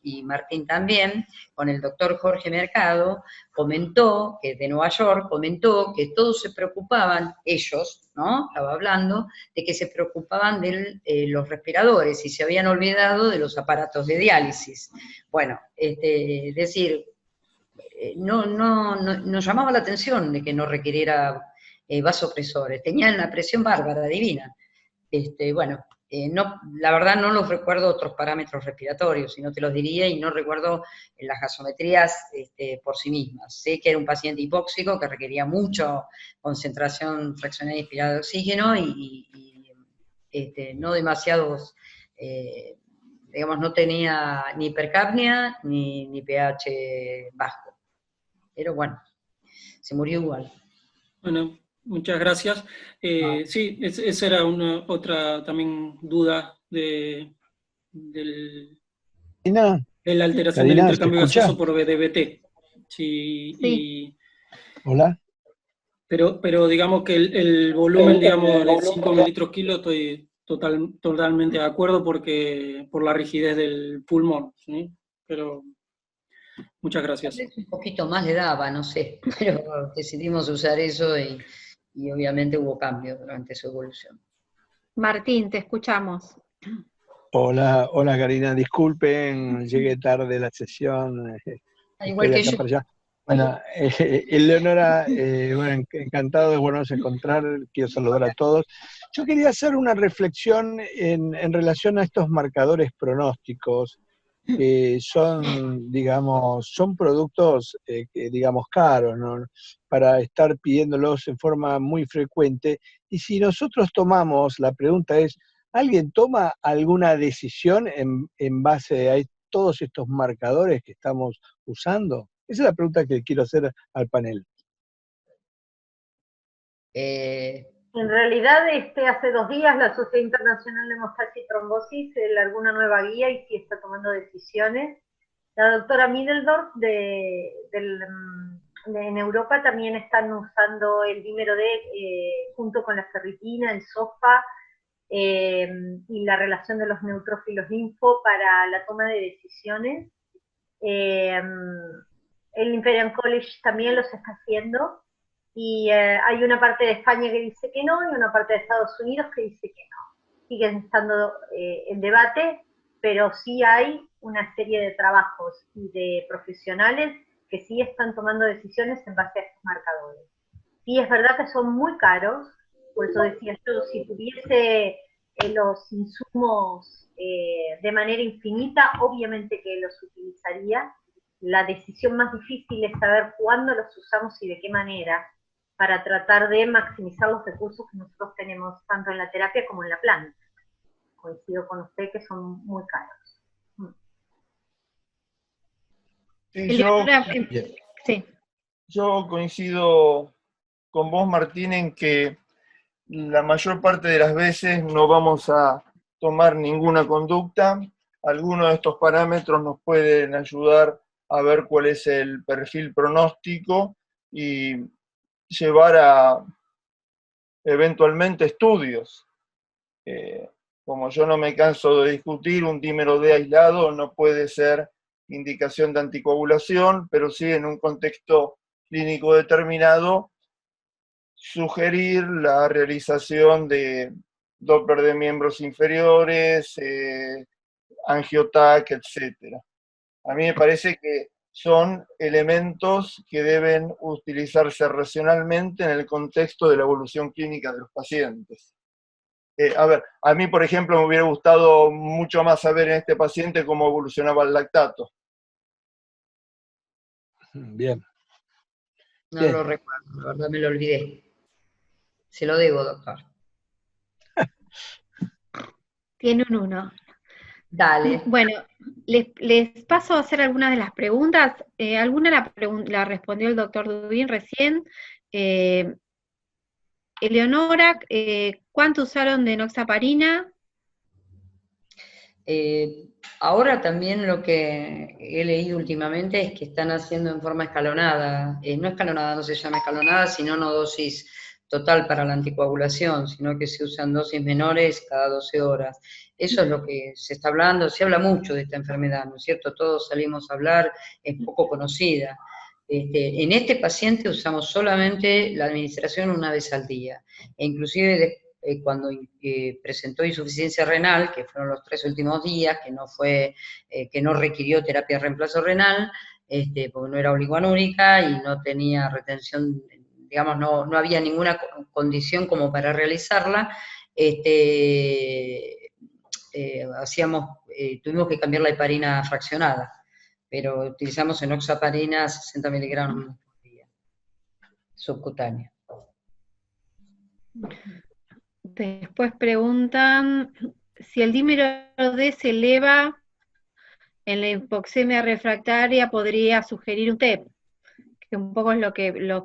y Martín también, con el doctor Jorge Mercado, comentó, que de Nueva York, comentó que todos se preocupaban, ellos, ¿no? Estaba hablando, de que se preocupaban de los respiradores y se habían olvidado de los aparatos de diálisis. Bueno, es decir, nos llamaba la atención de que no requiriera vasopresores, tenían la presión bárbara, divina. Bueno, la verdad no los recuerdo otros parámetros respiratorios, si no te los diría, y no recuerdo las gasometrías por sí mismas. Sé que era un paciente hipóxico que requería mucha concentración fraccionaria inspirada de oxígeno y no demasiados, digamos, no tenía ni hipercapnia ni pH bajo. Pero bueno, se murió igual. Bueno, muchas gracias. Sí, esa era otra también duda de la alteración del intercambio gaseoso por BDBT. Sí. Y, hola. Pero digamos que el volumen, digamos, de 5 mililitros kilo, estoy totalmente de acuerdo por la rigidez del pulmón, ¿sí? Pero muchas gracias. Un poquito más le daba, no sé, pero decidimos usar eso y obviamente hubo cambios durante su evolución. Martín, te escuchamos. Hola, hola Karina, disculpen, llegué tarde a la sesión, Igual estoy que acá yo. para allá. Bueno, Eleonora, bueno, encantado de volvernos a encontrar, quiero saludar a todos. Yo quería hacer una reflexión en relación a estos marcadores pronósticos, que son, digamos, son productos, que, digamos, caros, ¿no? Para estar pidiéndolos en forma muy frecuente. Y si nosotros tomamos, la pregunta es, ¿alguien toma alguna decisión en base a todos estos marcadores que estamos usando? Esa es la pregunta que quiero hacer al panel. En realidad, hace 2 días la Sociedad Internacional de Hemostasia y Trombosis largó una nueva guía y sí está tomando decisiones. La doctora Middledorf en Europa también están usando el dímero D junto con la ferritina, el SOFA y la relación de los neutrófilos linfo para la toma de decisiones. El Imperial College también los está haciendo. Y hay una parte de España que dice que no, y una parte de Estados Unidos que dice que no. Siguen estando en debate, pero sí hay una serie de trabajos y de profesionales que sí están tomando decisiones en base a estos marcadores. Sí, es verdad que son muy caros, por eso decía yo, si tuviese los insumos de manera infinita, obviamente que los utilizaría. La decisión más difícil es saber cuándo los usamos y de qué manera, para tratar de maximizar los recursos que nosotros tenemos, tanto en la terapia como en la planta. Coincido con usted que son muy caros. Yo coincido con vos, Martín, en que la mayor parte de las veces no vamos a tomar ninguna conducta. Algunos de estos parámetros nos pueden ayudar a ver cuál es el perfil pronóstico y llevar a eventualmente estudios. Como yo no me canso de discutir, un dímero D aislado no puede ser indicación de anticoagulación, pero sí en un contexto clínico determinado sugerir la realización de Doppler de miembros inferiores, angiotac, etc. A mí me parece que son elementos que deben utilizarse racionalmente en el contexto de la evolución clínica de los pacientes. A mí, por ejemplo, me hubiera gustado mucho más saber en este paciente cómo evolucionaba el lactato. Bien. No lo recuerdo, la verdad me lo olvidé. Se lo debo, doctor. Tiene un 1. Dale. Bueno, les paso a hacer algunas de las preguntas. Alguna la respondió el doctor Dubín recién. Eleonora, ¿cuánto usaron de enoxaparina? Ahora también lo que he leído últimamente es que están haciendo en forma escalonada. No escalonada, no se llama escalonada, sino no dosis total para la anticoagulación, sino que se usan dosis menores cada 12 horas. Eso es lo que se está hablando, se habla mucho de esta enfermedad, ¿no es cierto? Todos salimos a hablar, es poco conocida. En este paciente usamos solamente la administración una vez al día, e inclusive cuando presentó insuficiencia renal, que fueron los 3 últimos días, que no requirió terapia de reemplazo renal, porque no era oligoanúrica y no tenía retención, digamos, no había ninguna condición como para realizarla, tuvimos que cambiar la heparina fraccionada, pero utilizamos enoxaparina 60 miligramos por día, subcutánea. Después preguntan si el dímero D se eleva en la hipoxemia refractaria, ¿podría sugerir un TEP? Que un poco es lo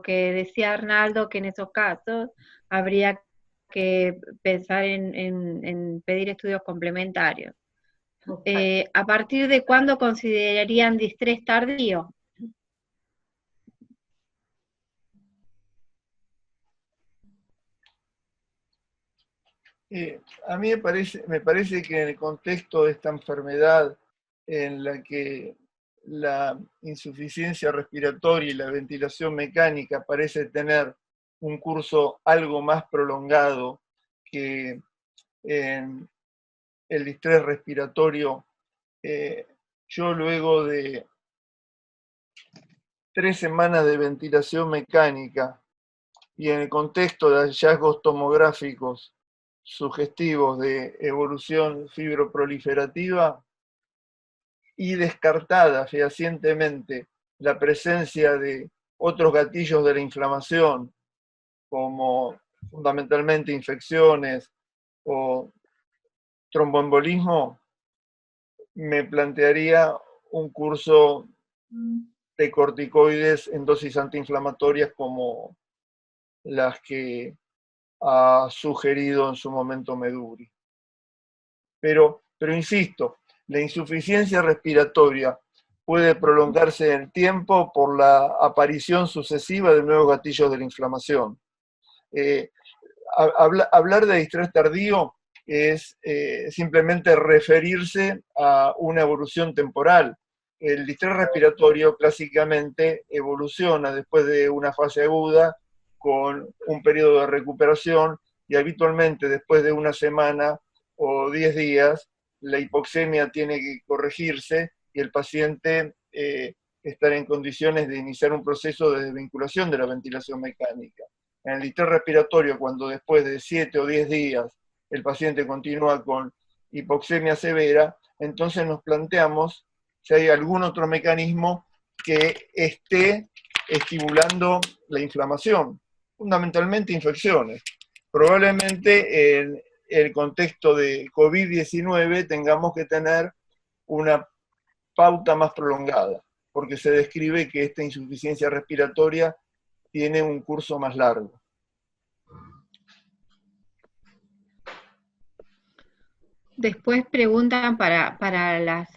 que decía Arnaldo, que en esos casos habría que pensar en pedir estudios complementarios. ¿A partir de cuándo considerarían distrés tardío? A mí me parece que en el contexto de esta enfermedad en la que la insuficiencia respiratoria y la ventilación mecánica parece tener un curso algo más prolongado que en el distrés respiratorio, yo luego de 3 semanas de ventilación mecánica y en el contexto de hallazgos tomográficos sugestivos de evolución fibroproliferativa y descartada fehacientemente la presencia de otros gatillos de la inflamación, como fundamentalmente infecciones o tromboembolismo, me plantearía un curso de corticoides en dosis antiinflamatorias como las que ha sugerido en su momento Meduri. Pero insisto, la insuficiencia respiratoria puede prolongarse en el tiempo por la aparición sucesiva de nuevos gatillos de la inflamación. Hablar de distrés tardío es simplemente referirse a una evolución temporal. El distrés respiratorio clásicamente evoluciona después de una fase aguda con un periodo de recuperación y habitualmente después de una semana o 10 días la hipoxemia tiene que corregirse y el paciente estar en condiciones de iniciar un proceso de desvinculación de la ventilación mecánica. En el distrés respiratorio, cuando después de 7 o 10 días el paciente continúa con hipoxemia severa, entonces nos planteamos si hay algún otro mecanismo que esté estimulando la inflamación, fundamentalmente infecciones. Probablemente en el contexto de COVID-19 tengamos que tener una pauta más prolongada, porque se describe que esta insuficiencia respiratoria tiene un curso más largo. Después preguntan para las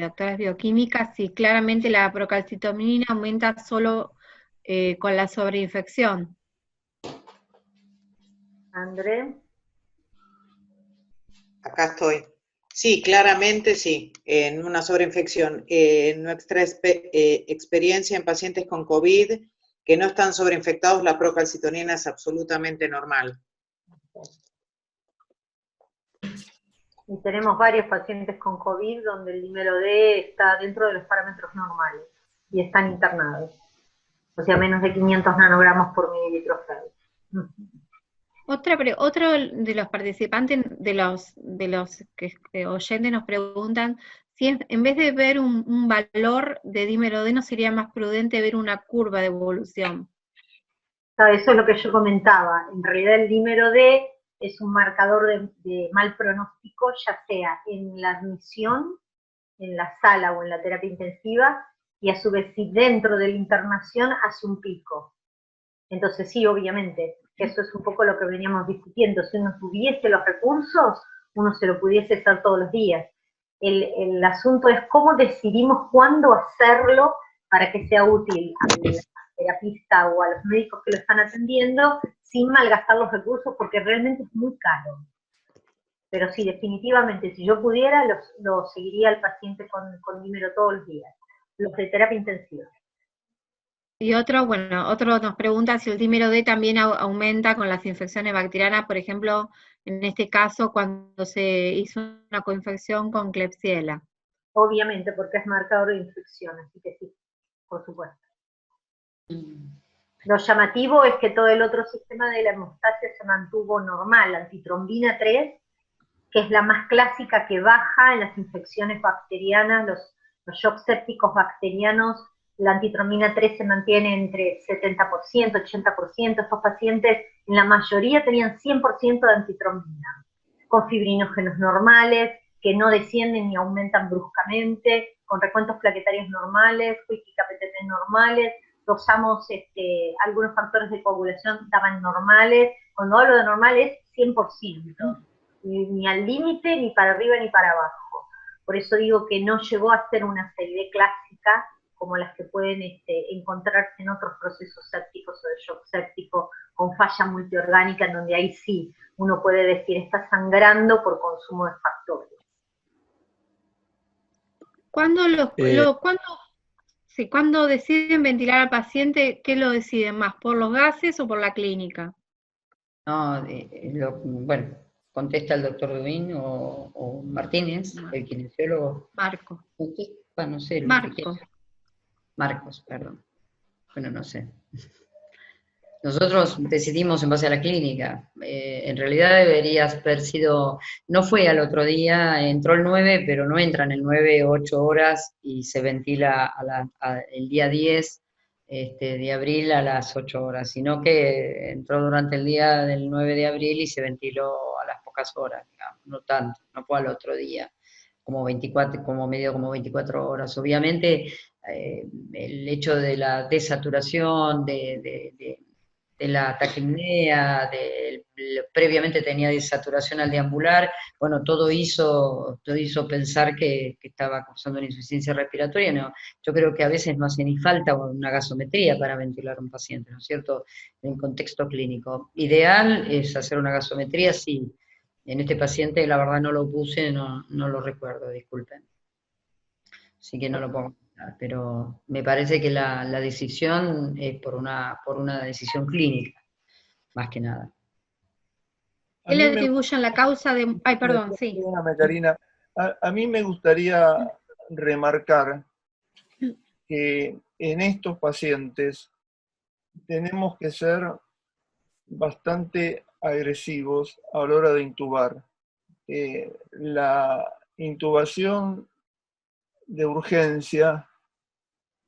doctoras bioquímicas si claramente la procalcitonina aumenta solo con la sobreinfección. André. Acá estoy. Sí, claramente sí, en una sobreinfección. En nuestra experiencia en pacientes con COVID que no están sobreinfectados, la procalcitonina es absolutamente normal. Y tenemos varios pacientes con COVID donde el dímero D está dentro de los parámetros normales y están internados. O sea, menos de 500 nanogramos por mililitro Fed. Otro de los participantes, de los que oyentes nos preguntan, si en vez de ver un valor de dímero D, ¿no sería más prudente ver una curva de evolución? Eso es lo que yo comentaba. En realidad el dímero D es un marcador de mal pronóstico, ya sea en la admisión, en la sala o en la terapia intensiva, y a su vez si dentro de la internación hace un pico. Entonces sí, obviamente, eso es un poco lo que veníamos discutiendo. Si uno tuviese los recursos, uno se lo pudiese hacer todos los días. El asunto es cómo decidimos cuándo hacerlo para que sea útil al terapista o a los médicos que lo están atendiendo, sin malgastar los recursos, porque realmente es muy caro. Pero sí, definitivamente, si yo pudiera, lo seguiría al paciente con dímero todos los días, los de terapia intensiva. Y otro nos pregunta si el dímero D también aumenta con las infecciones bacterianas, por ejemplo, en este caso cuando se hizo una coinfección con Klebsiella. Obviamente, porque es marcador de infección, así que sí, por supuesto. Lo llamativo es que todo el otro sistema de la hemostasia se mantuvo normal. La antitrombina 3, que es la más clásica que baja en las infecciones bacterianas, los shocks sépticos bacterianos, la antitrombina 3 se mantiene entre 70%, 80%, estos pacientes en la mayoría tenían 100% de antitrombina, con fibrinógenos normales, que no descienden ni aumentan bruscamente, con recuentos plaquetarios normales, quick y KPTT normales, dosamos algunos factores de coagulación daban normales, cuando hablo de normal es 100%, ni al límite, ni para arriba, ni para abajo. Por eso digo que no llegó a ser una CID clásica, como las que pueden encontrarse en otros procesos sépticos o de shock séptico con falla multiorgánica, en donde ahí sí uno puede decir está sangrando por consumo de factores. ¿Cuándo deciden ventilar al paciente, qué lo deciden más, por los gases o por la clínica? No, bueno, contesta el doctor Dubín o Martínez, el kinesiólogo. Marco. Contesta, no sé. Marcos, perdón. Bueno, no sé. Nosotros decidimos en base a la clínica. En realidad debería haber sido, no fue al otro día, entró el 9, pero no entra en el 9 8 horas y se ventila el día 10 de abril a las 8 horas, sino que entró durante el día del 9 de abril y se ventiló a las pocas horas, digamos, no tanto, no fue al otro día, como 24 horas. Obviamente, el hecho de la desaturación, de la taquipnea, previamente tenía desaturación al deambular, bueno, todo hizo pensar que estaba causando una insuficiencia respiratoria. No, yo creo que a veces no hace ni falta una gasometría para ventilar a un paciente, ¿no es cierto?, en contexto clínico. Ideal es hacer una gasometría, sí. En este paciente, la verdad, no lo puse, no lo recuerdo, disculpen. Así que no lo puedo comentar, pero me parece que la decisión es por una decisión clínica, más que nada. ¿Qué le atribuyen la causa de...? Ay, perdón, sí. Perdóname, Karina. A mí me gustaría remarcar que en estos pacientes tenemos que ser bastante agresivos a la hora de intubar. La intubación de urgencia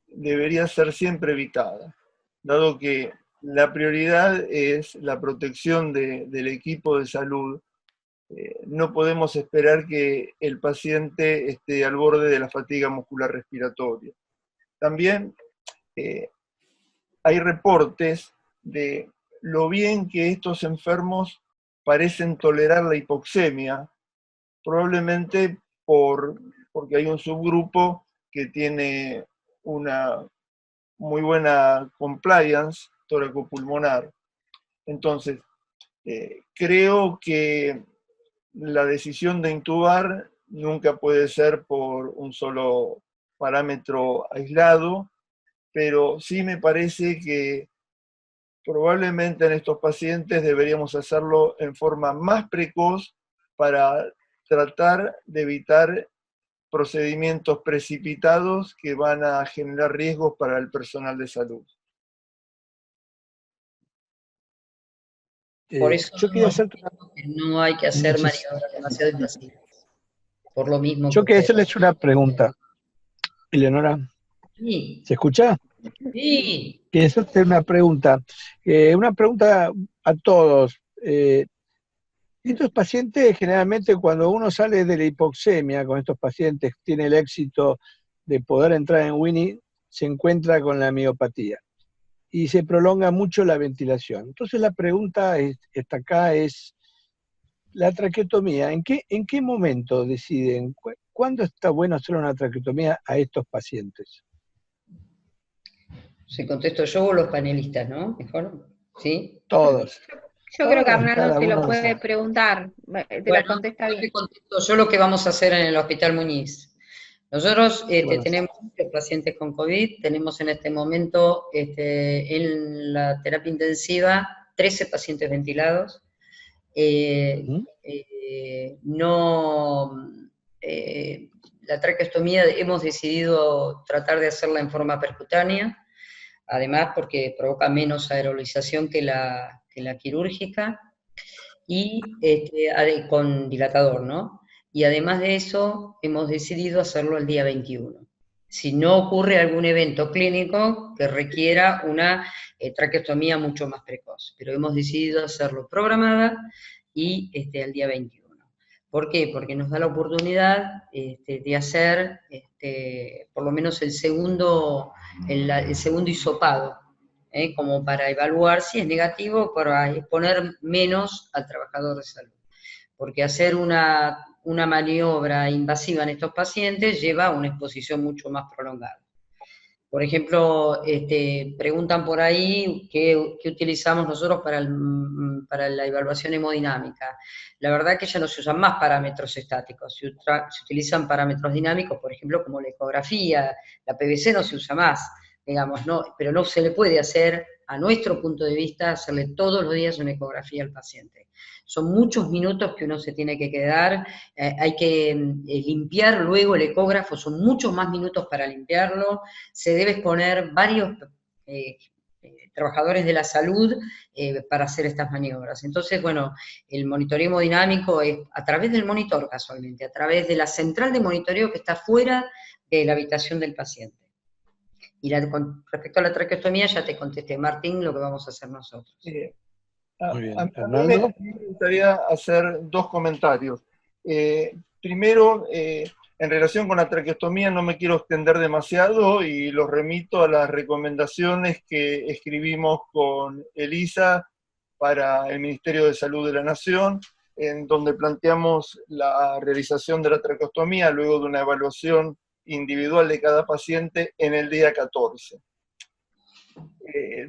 debería ser siempre evitada, dado que la prioridad es la protección del equipo de salud. No podemos esperar que el paciente esté al borde de la fatiga muscular respiratoria. También hay reportes de lo bien que estos enfermos parecen tolerar la hipoxemia, probablemente porque hay un subgrupo que tiene una muy buena compliance toracopulmonar. Entonces, creo que la decisión de intubar nunca puede ser por un solo parámetro aislado, pero sí me parece que probablemente en estos pacientes deberíamos hacerlo en forma más precoz para tratar de evitar procedimientos precipitados que van a generar riesgos para el personal de salud. Por eso yo quería hacer... no hay que hacer maniobras demasiado invasivas. Por lo mismo. Yo quería hacerles una pregunta. Eleonora, Sí. ¿se escucha? Sí. Quería hacerte una pregunta a todos. Estos pacientes, generalmente cuando uno sale de la hipoxemia con estos pacientes, tiene el éxito de poder entrar en Winnie, se encuentra con la miopatía y se prolonga mucho la ventilación. Entonces la pregunta está acá es, la traqueotomía, ¿en qué momento deciden? ¿Cuándo está bueno hacer una traqueotomía a estos pacientes? ¿Se contesto yo o los panelistas, no? ¿Mejor? ¿Sí? Todos. Yo creo que Arnaldo te lo puede preguntar, lo contesta bien. Contesto yo lo que vamos a hacer en el Hospital Muñiz. Nosotros tenemos pacientes con COVID, tenemos en este momento en la terapia intensiva 13 pacientes ventilados. La traqueostomía hemos decidido tratar de hacerla en forma percutánea, además porque provoca menos aerolización que la quirúrgica, y con dilatador, ¿no? Y además de eso, hemos decidido hacerlo el día 21. Si no ocurre algún evento clínico que requiera una traqueostomía mucho más precoz, pero hemos decidido hacerlo programada y al día 21. ¿Por qué? Porque nos da la oportunidad de hacer por lo menos el segundo hisopado, como para evaluar si es negativo, para exponer menos al trabajador de salud. Porque hacer una maniobra invasiva en estos pacientes lleva a una exposición mucho más prolongada. Por ejemplo, preguntan por ahí qué utilizamos nosotros para la evaluación hemodinámica. La verdad que ya no se usan más parámetros estáticos, se utilizan parámetros dinámicos, por ejemplo, como la ecografía, la PVC no se usa más, digamos, ¿no? Pero no se le puede hacer, a nuestro punto de vista, hacerle todos los días una ecografía al paciente. Son muchos minutos que uno se tiene que quedar, hay que limpiar luego el ecógrafo, son muchos más minutos para limpiarlo, se debe poner varios trabajadores de la salud para hacer estas maniobras. Entonces, bueno, el monitoreo hemodinámico es a través del monitor casualmente, a través de la central de monitoreo que está fuera de la habitación del paciente. Y con respecto a la traqueostomía ya te contesté, Martín, lo que vamos a hacer nosotros. Muy bien. A mí Fernando. me gustaría hacer dos comentarios. Primero, en relación con la traqueostomía no me quiero extender demasiado y los remito a las recomendaciones que escribimos con Elisa para el Ministerio de Salud de la Nación, en donde planteamos la realización de la traqueostomía luego de una evaluación individual de cada paciente en el día 14.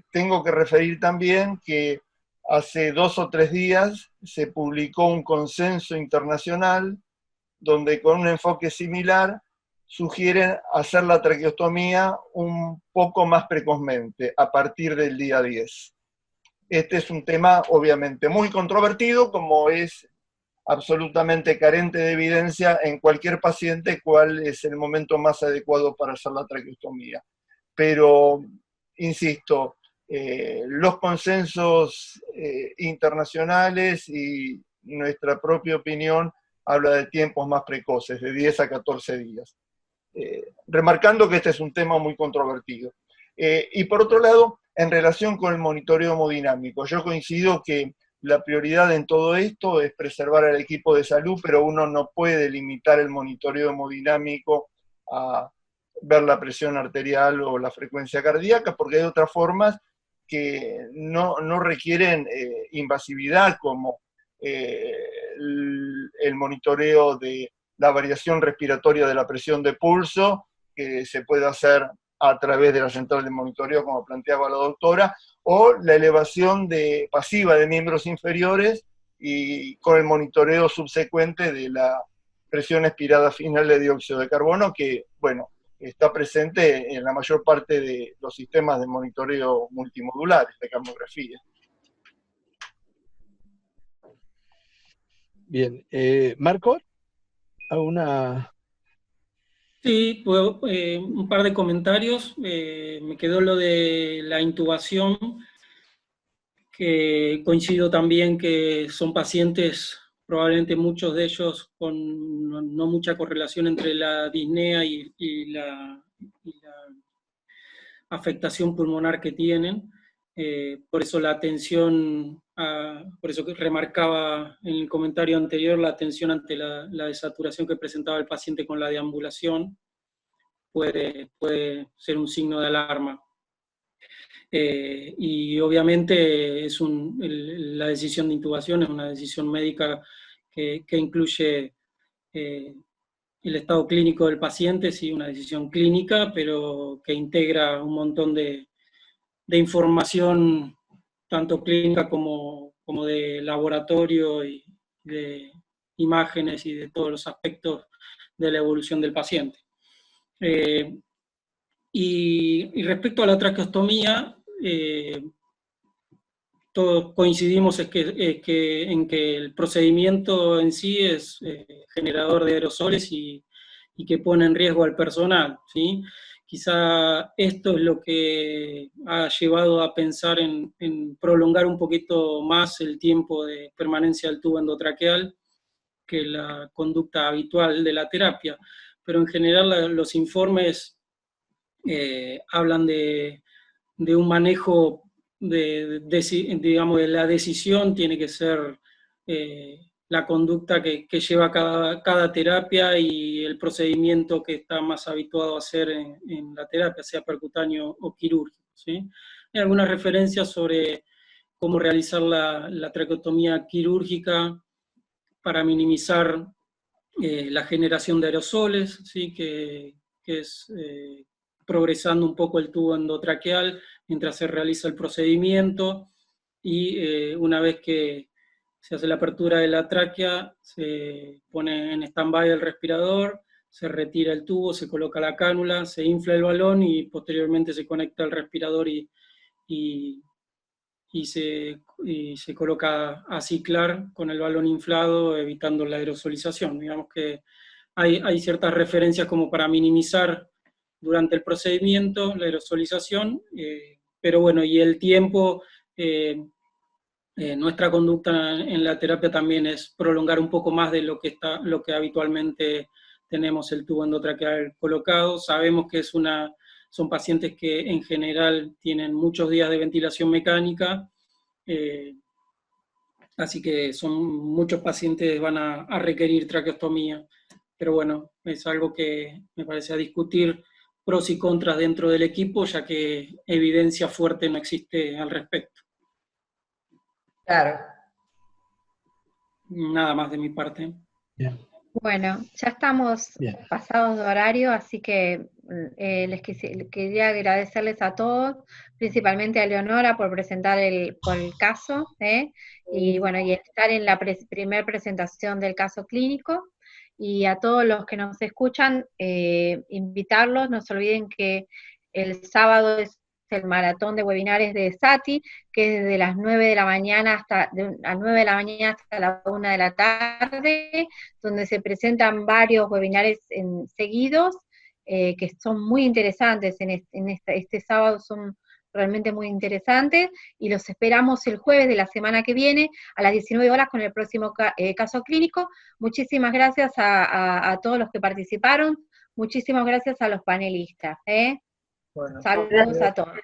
Tengo que referir también que hace 2 o 3 días se publicó un consenso internacional donde con un enfoque similar sugieren hacer la traqueostomía un poco más precozmente, a partir del día 10. Este es un tema obviamente muy controvertido, como es absolutamente carente de evidencia en cualquier paciente cuál es el momento más adecuado para hacer la traqueostomía. Pero, insisto, los consensos internacionales y nuestra propia opinión habla de tiempos más precoces, de 10 a 14 días. Remarcando que este es un tema muy controvertido. Y por otro lado, en relación con el monitoreo hemodinámico, yo coincido que la prioridad en todo esto es preservar al equipo de salud, pero uno no puede limitar el monitoreo hemodinámico a ver la presión arterial o la frecuencia cardíaca, porque hay otras formas que no requieren invasividad, como el monitoreo de la variación respiratoria de la presión de pulso, que se puede hacer a través de la central de monitoreo, como planteaba la doctora, o la elevación pasiva de miembros inferiores y con el monitoreo subsecuente de la presión expirada final de dióxido de carbono, que, bueno, está presente en la mayor parte de los sistemas de monitoreo multimodulares de camografía. Bien. Marco, ¿alguna...? Sí, un par de comentarios. Me quedó lo de la intubación, que coincido también que son pacientes, probablemente muchos de ellos con no mucha correlación entre la disnea y la afectación pulmonar que tienen. Por eso la atención, por eso que remarcaba en el comentario anterior la atención ante la desaturación que presentaba el paciente con la deambulación puede ser un signo de alarma. Y obviamente la decisión de intubación es una decisión médica que incluye el estado clínico del paciente, sí, una decisión clínica, pero que integra un montón de información, tanto clínica como de laboratorio y de imágenes y de todos los aspectos de la evolución del paciente. Y respecto a la traqueostomía, todos coincidimos en que el procedimiento en sí es generador de aerosoles y que pone en riesgo al personal, ¿sí? Quizá esto es lo que ha llevado a pensar en prolongar un poquito más el tiempo de permanencia del tubo endotraqueal que la conducta habitual de la terapia. Pero en general los informes hablan de un manejo digamos, de la decisión, tiene que ser la conducta que lleva cada terapia y el procedimiento que está más habituado a hacer en la terapia, sea percutáneo o quirúrgico, ¿sí? Hay algunas referencias sobre cómo realizar la traqueotomía quirúrgica para minimizar la generación de aerosoles, ¿sí? que es progresando un poco el tubo endotraqueal mientras se realiza el procedimiento, y una vez que se hace la apertura de la tráquea, se pone en stand-by el respirador, se retira el tubo, se coloca la cánula, se infla el balón y posteriormente se conecta el respirador y se coloca a ciclar con el balón inflado, evitando la aerosolización. Digamos que hay ciertas referencias como para minimizar durante el procedimiento la aerosolización, pero bueno, y el tiempo, nuestra conducta en la terapia también es prolongar un poco más de lo que habitualmente tenemos el tubo endotraqueal colocado. Sabemos que son pacientes que en general tienen muchos días de ventilación mecánica, así que muchos pacientes van a requerir traqueostomía, pero bueno, es algo que me parece a discutir pros y contras dentro del equipo, ya que evidencia fuerte no existe al respecto. Claro. Nada más de mi parte. Bien. Bueno, ya estamos pasados de horario, así que quería agradecerles a todos, principalmente a Leonora por presentar por el caso, y bueno, y estar en la primer presentación del caso clínico, y a todos los que nos escuchan, invitarlos, no se olviden que el sábado es el maratón de webinares de SATI, que es desde las 9 de la mañana hasta la 1 de la tarde, donde se presentan varios webinares seguidos, que son muy interesantes este sábado, son realmente muy interesantes, y los esperamos el jueves de la semana que viene, a las 19 horas, con el próximo caso clínico. Muchísimas gracias a todos los que participaron, muchísimas gracias a los panelistas. Bueno, Saludos a todos.